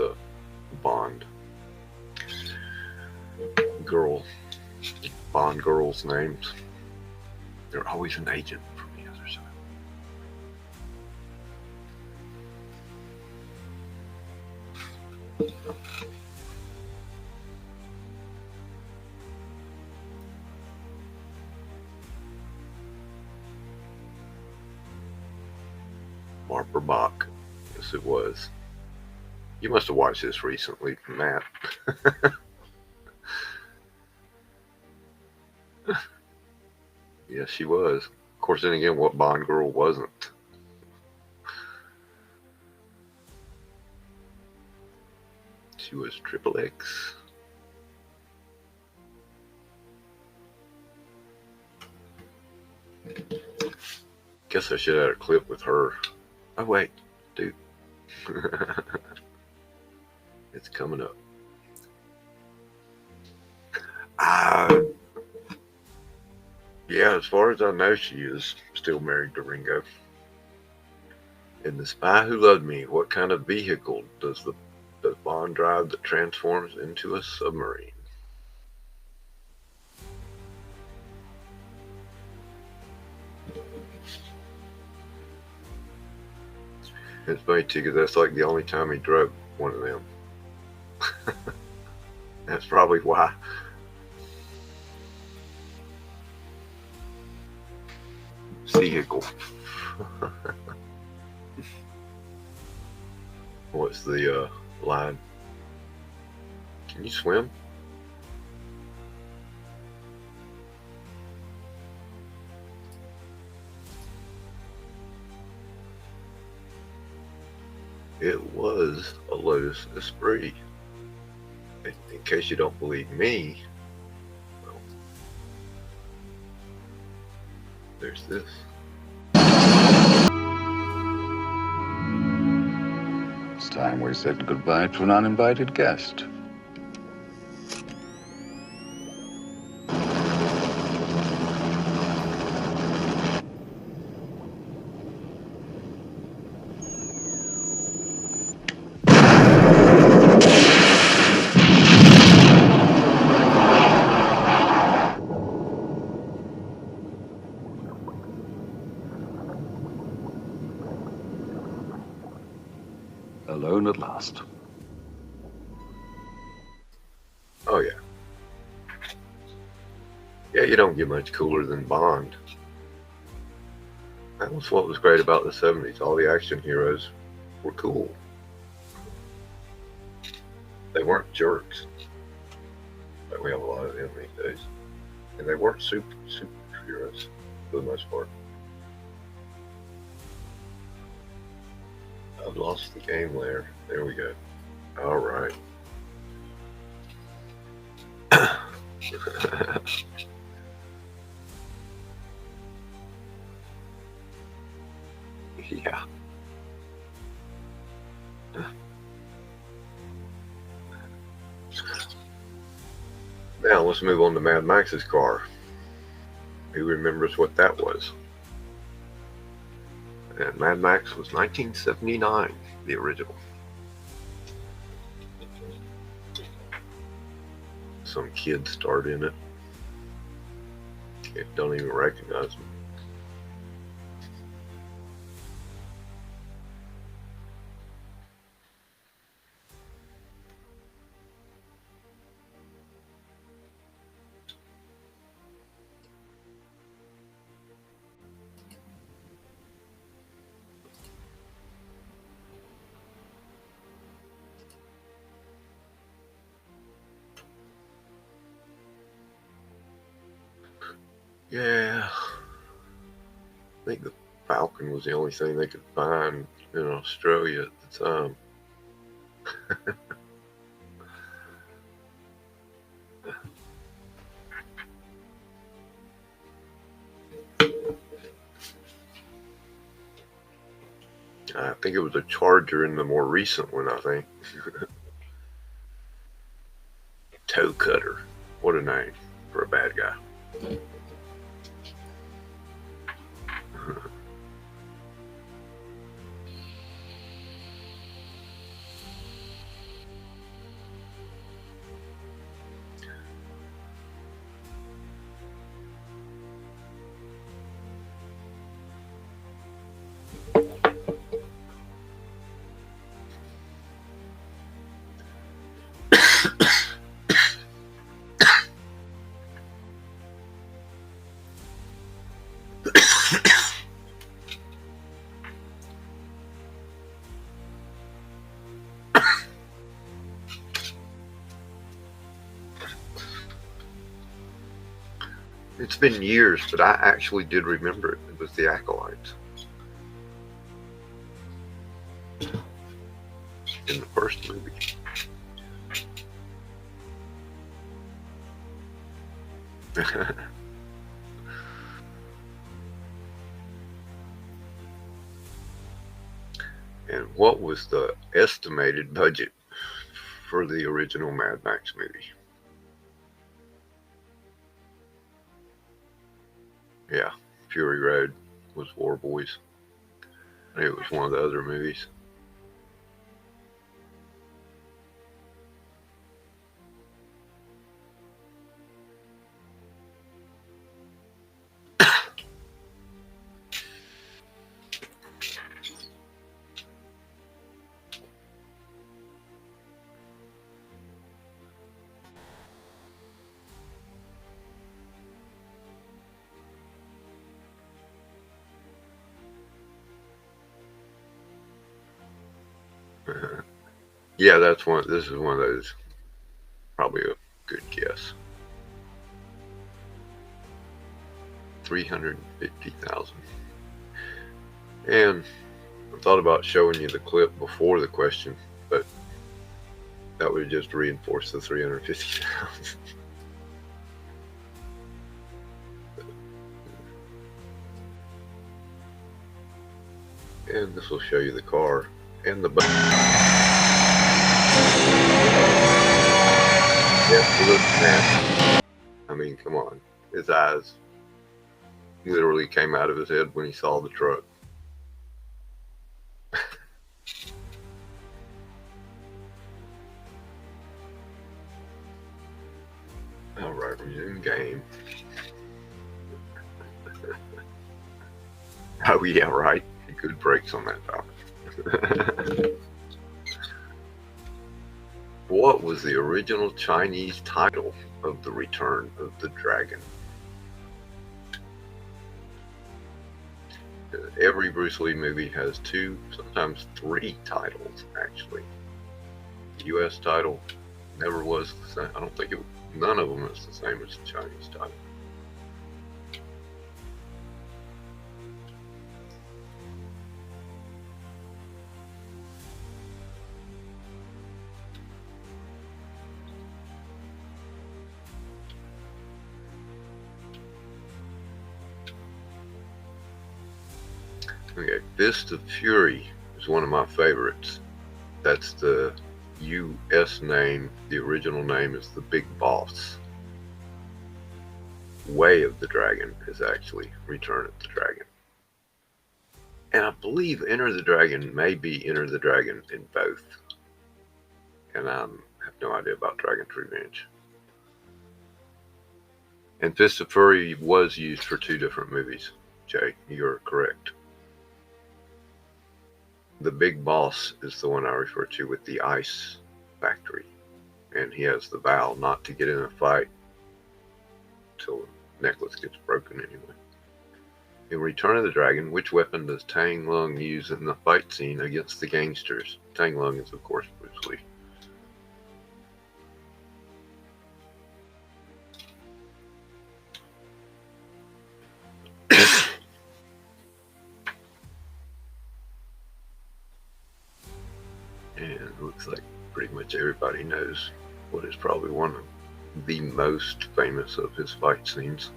S1: Bond girls' names. They're always an agent from the other side. Barbara Bach. Yes, it was. You must have watched this recently, Matt. Yes, she was. Of course, then again, what Bond girl wasn't? She was Triple X. Guess I should have had a clip with her. Oh, wait, dude. It's coming up. Yeah, as far as I know, she is still married to Ringo. In The Spy Who Loved Me, what kind of vehicle does Bond drive that transforms into a submarine? It's funny too, because that's like the only time he drove one of them. That's probably why. Vehicle. What's the line? Can you swim? It was a Lotus Esprit. In case you don't believe me, well, there's this.
S2: It's time we said goodbye to an uninvited guest. lost.
S1: Oh, yeah. Yeah, you don't get much cooler than Bond. That was what was great about the 70s. All the action heroes were cool. They weren't jerks. Like we have a lot of them these days. And they weren't superheroes for the most part. I've lost the game layer. There we go. All right. Yeah. Now let's move on to Mad Max's car. Who remembers what that was? And Mad Max was 1979, the original. Some kid starred in it. Don't even recognize him. Yeah, I think the Falcon was the only thing they could find in Australia at the time. I think it was a Charger in the more recent one, I think. Toe Cutter. What a name for a bad guy. It's been years, but I actually did remember it. It was the Acolytes. In the first movie. And what was the estimated budget for the original Mad Max movie? Yeah, Fury Road was War Boys. It was one of the other movies. Yeah, that's one. This is one of those. Probably a good guess. 350,000. And I thought about showing you the clip before the question, but that would just reinforce the 350,000. And this will show you the car and the button. Yes, look at. I mean, come on. His eyes literally came out of his head when he saw the truck. Alright, resume game. Oh yeah, right. Good brakes on that topic. What was the original Chinese title of The Return of the Dragon? Every Bruce Lee movie has 2, sometimes 3 titles, actually. The U.S. title never was the same. I don't think none of them is the same as the Chinese title. Okay, Fist of Fury is one of my favorites. That's the U.S. name. The original name is The Big Boss. Way of the Dragon is actually Return of the Dragon. And I believe Enter the Dragon may be Enter the Dragon in both. And I have no idea about Dragon's Revenge. And Fist of Fury was used for 2 different movies. Jay, you're correct. The Big Boss is the one I refer to with the ice factory. And he has the vow not to get in a fight until the necklace gets broken anyway. In Return of the Dragon, which weapon does Tang Lung use in the fight scene against the gangsters? Tang Lung is, of course, Bruce Lee. And it looks like pretty much everybody knows what is probably one of the most famous of his fight scenes.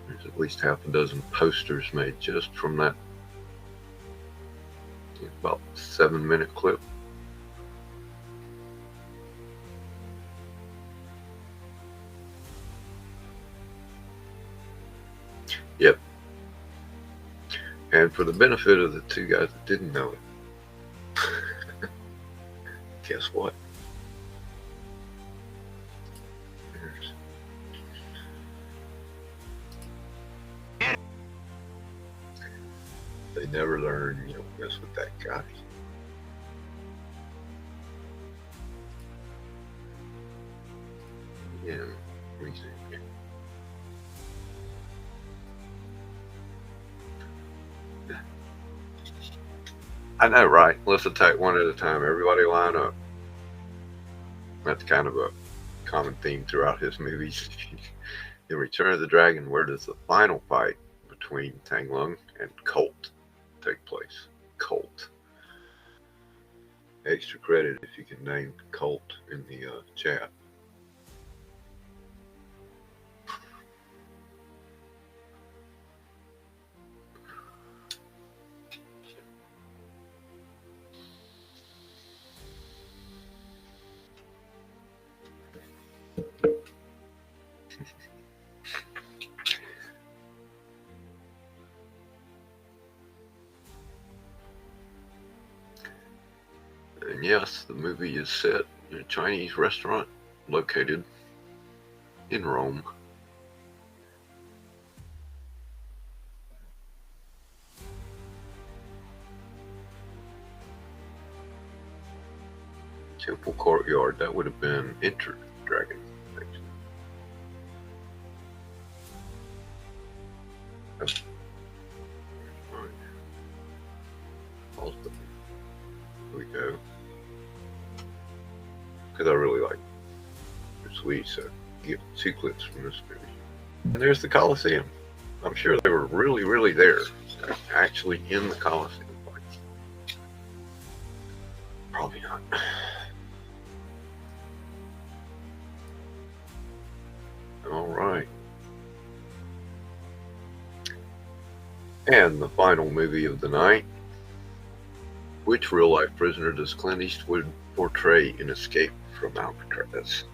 S1: There's at least half a dozen posters made just from that about 7-minute clip. Yep. And for the benefit of the 2 guys that didn't know it, guess what? They never learn, you don't mess with that guy. Yeah, reason. I know, right? Let's attack one at a time. Everybody line up. That's kind of a common theme throughout his movies. In Return of the Dragon, where does the final fight between Tang Lung and Colt take place? Colt. Extra credit if you can name Colt in the chat. And yes, the movie is set in a Chinese restaurant located in Rome. Temple Courtyard, that would have been Enter the Dragon. Here we go. Because I really like Bruce Lee, so get 2 clips from this movie. And there's the Coliseum. I'm sure they were really, really there, actually in the Coliseum. Probably not. All right. And the final movie of the night. Which real-life prisoner does Clint Eastwood portray in Escape from Alcatraz?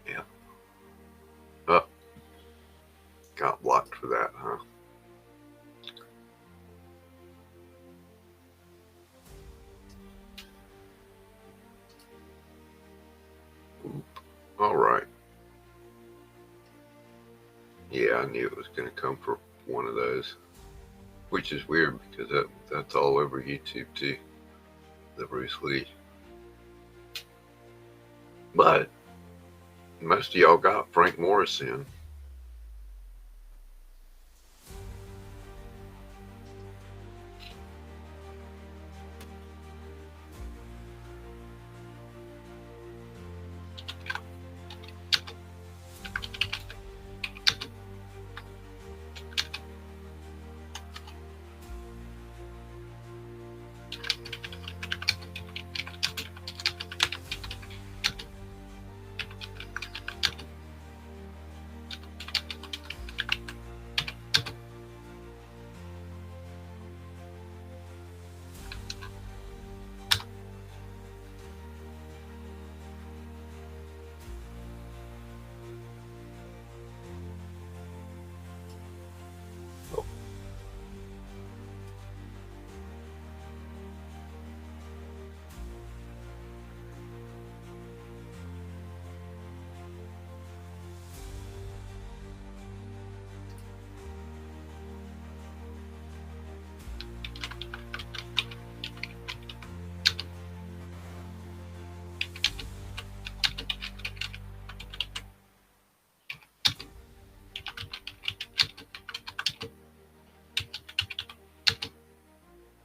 S1: Yeah. Got blocked for that, huh? All right. Yeah, I knew it was going to come for one of those, which is weird because that's all over YouTube too, the Bruce Lee. But most of y'all got Frank Morrison.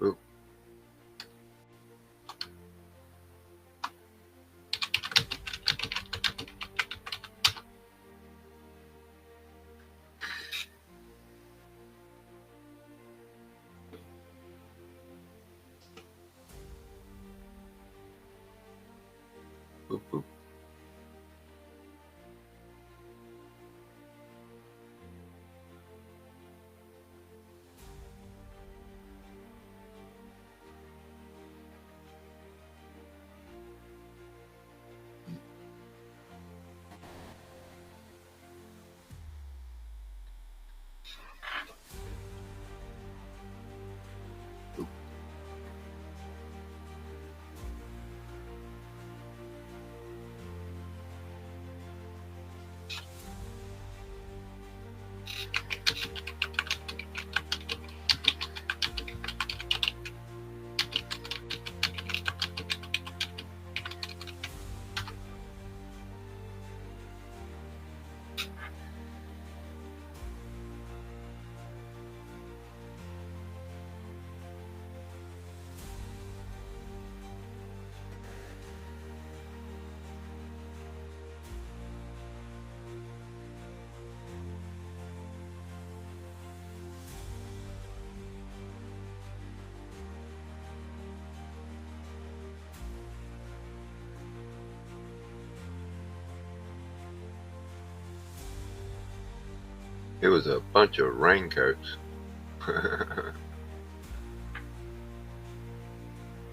S1: Ooh. Boop, boop. It was a bunch of raincoats.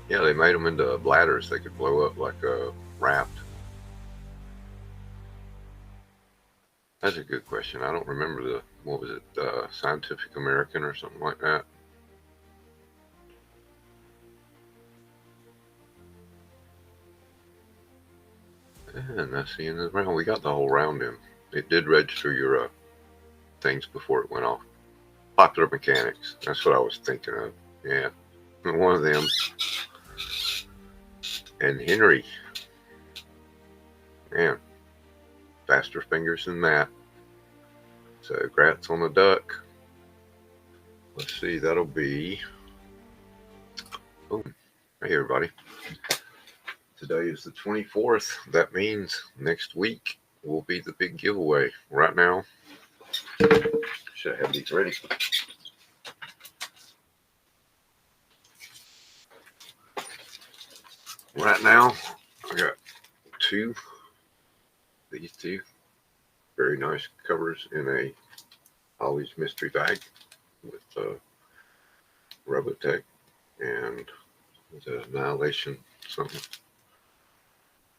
S1: Yeah, they made them into bladders they could blow up like a raft. That's a good question. I don't remember what was it, Scientific American or something like that. And that's the end of the round. We got the whole round in. It did register your things before it went off. Popular mechanics. That's what I was thinking of. Yeah. One of them. And Henry. Man. Faster fingers than that. So, grats on the duck. Let's see. That'll be... Boom. Hey, everybody. Today is the 24th. That means next week will be the big giveaway. Right now, should I have these ready? Right now, I got these two very nice covers in a Holly's mystery bag with Robotech and the Annihilation something.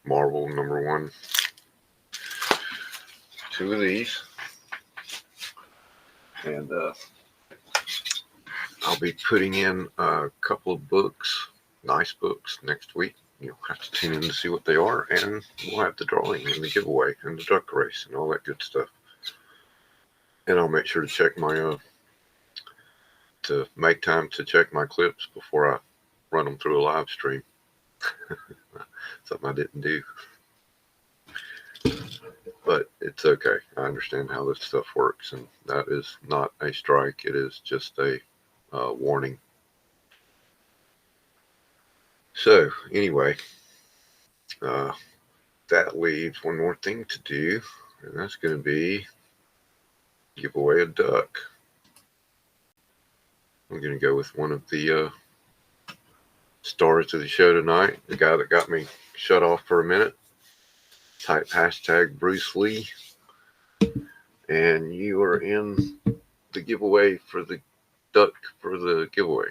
S1: Marvel #1. Two of these. And I'll be putting in a couple of books, nice books, next week. you'll have to tune in to see what they are, and we'll have the drawing and the giveaway and the duck race and all that good stuff. And I'll make sure to check my to make time to check my clips before I run them through a live stream. Something I didn't do. But it's okay. I understand how this stuff works, and that is not a strike. It is just a warning. So anyway, that leaves one more thing to do, and that's going to be give away a duck. I'm going to go with one of the stars of the show tonight, the guy that got me shut off for a minute. Type hashtag Bruce Lee, and you are in the giveaway for the duck for the giveaway.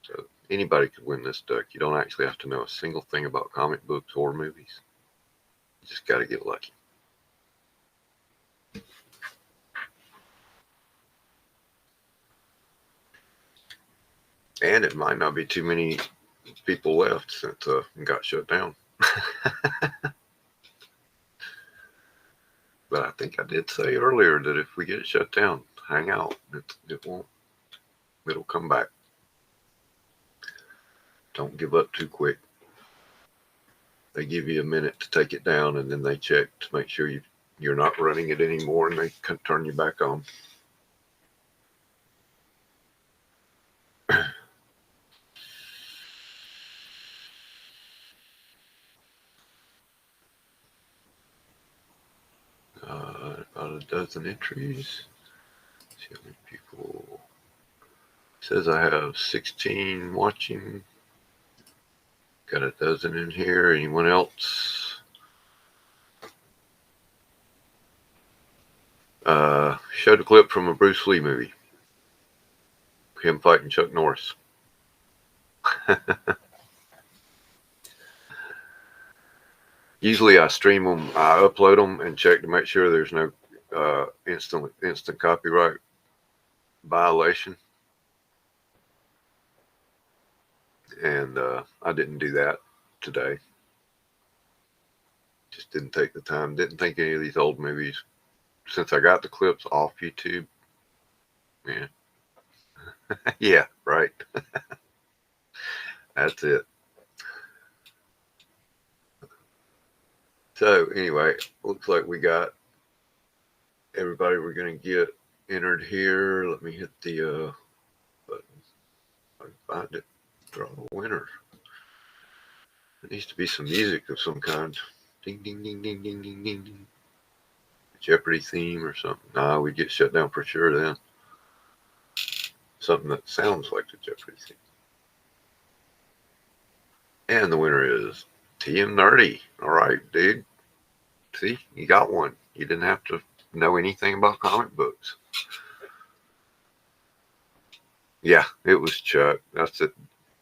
S1: So anybody could win this duck. You don't actually have to know a single thing about comic books or movies. You just got to get lucky. And it might not be too many people left since it got shut down. But I think I did say earlier that if we get it shut down, hang out. It won't. It'll come back. Don't give up too quick. They give you a minute to take it down, and then they check to make sure you're not running it anymore, and they can turn you back on. About a dozen entries. See how many people. It says I have 16 watching. Got a dozen in here. Anyone else? Showed a clip from a Bruce Lee movie. Him fighting Chuck Norris. Usually I stream them, I upload them and check to make sure there's no instant copyright violation. And I didn't do that today. Just didn't take the time. Didn't think any of these old movies. Since I got the clips off YouTube. Yeah. Yeah, right. That's it. So anyway, looks like we got everybody we're going to get entered here. Let me hit the button. I can find it. Draw a winner. There needs to be some music of some kind. Ding, ding, ding, ding, ding, ding, ding, ding. Jeopardy theme or something. Nah, we'd get shut down for sure then. Something that sounds like the Jeopardy theme. And the winner is TM Nerdy. All right, dude. See, you got one. You didn't have to know anything about comic books. Yeah, it was Chuck. That's it.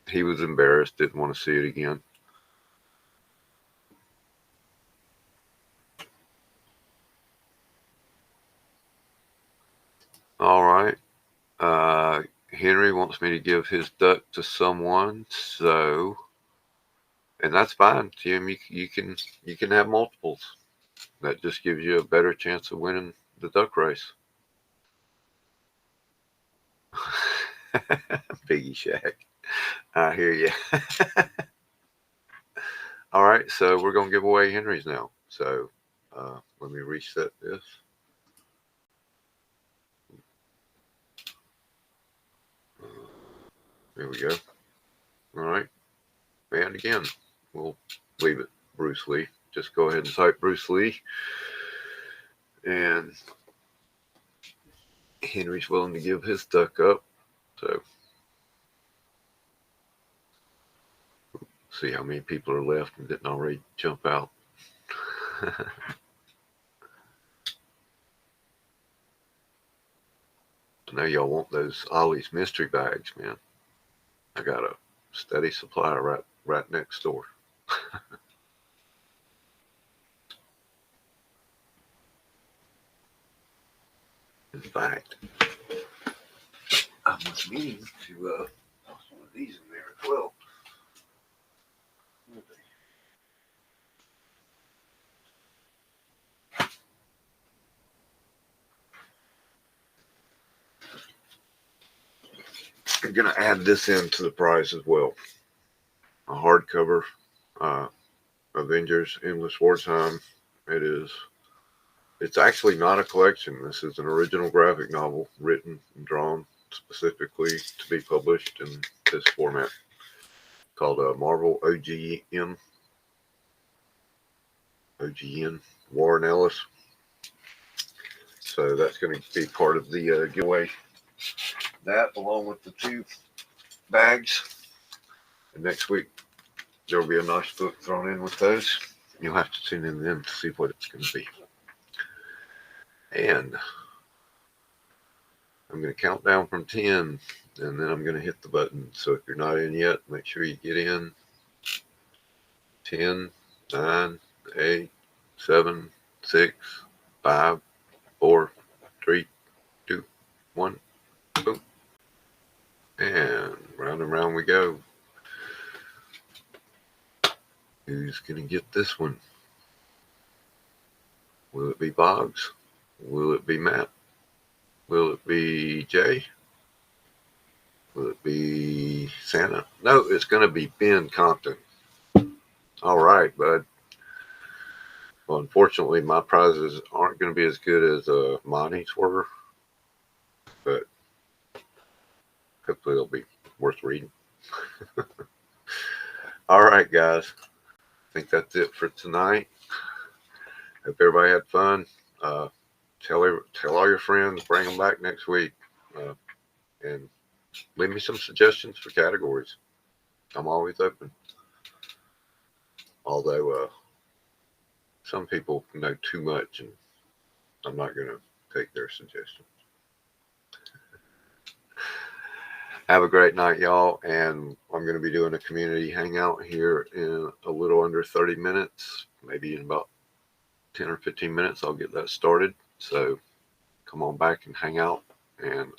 S1: He was embarrassed, didn't want to see it again. All right. Henry wants me to give his duck to someone, so, and that's fine, Tim. You can have multiples. That just gives you a better chance of winning the duck race. Piggy Shack. I hear you. All right, so we're going to give away Henry's now. So let me reset this. There we go. All right. And again, we'll leave it Bruce Lee. Just go ahead and type Bruce Lee. And Henry's willing to give his duck up. So see how many people are left and didn't already jump out. I know y'all want those Ollie's mystery bags, man. I got a steady supply right next door. In fact, I was meaning to toss one of these in there as well. going to add this into the price as well. A hardcover Avengers Endless Wartime. It's actually not a collection. This is an original graphic novel written and drawn specifically to be published in this format, called Marvel OGN, Warren Ellis. So that's going to be part of the giveaway. That, along with the 2 bags. And next week, there will be a nice book thrown in with those. You'll have to tune in then to see what it's going to be. And I'm going to count down from 10, and then I'm going to hit the button. So if you're not in yet, make sure you get in. 10, 9, 8, 7, 6, 5, 4, 3, 2, 1, boom. And round we go. Who's going to get this one? Will it be Boggs? Will it be Matt? Will it be Jay? Will it be Santa? No, it's going to be Ben Compton. All right, bud. Well, unfortunately, my prizes aren't going to be as good as Monty's were, but hopefully they'll be worth reading. All right, guys. I think that's it for tonight. Hope everybody had fun. Tell all your friends, bring them back next week, and leave me some suggestions for categories. I'm always open. Although some people know too much, and I'm not going to take their suggestions. Have a great night, y'all, and I'm going to be doing a community hangout here in a little under 30 minutes, maybe in about 10 or 15 minutes. I'll get that started. So come on back and hang out, and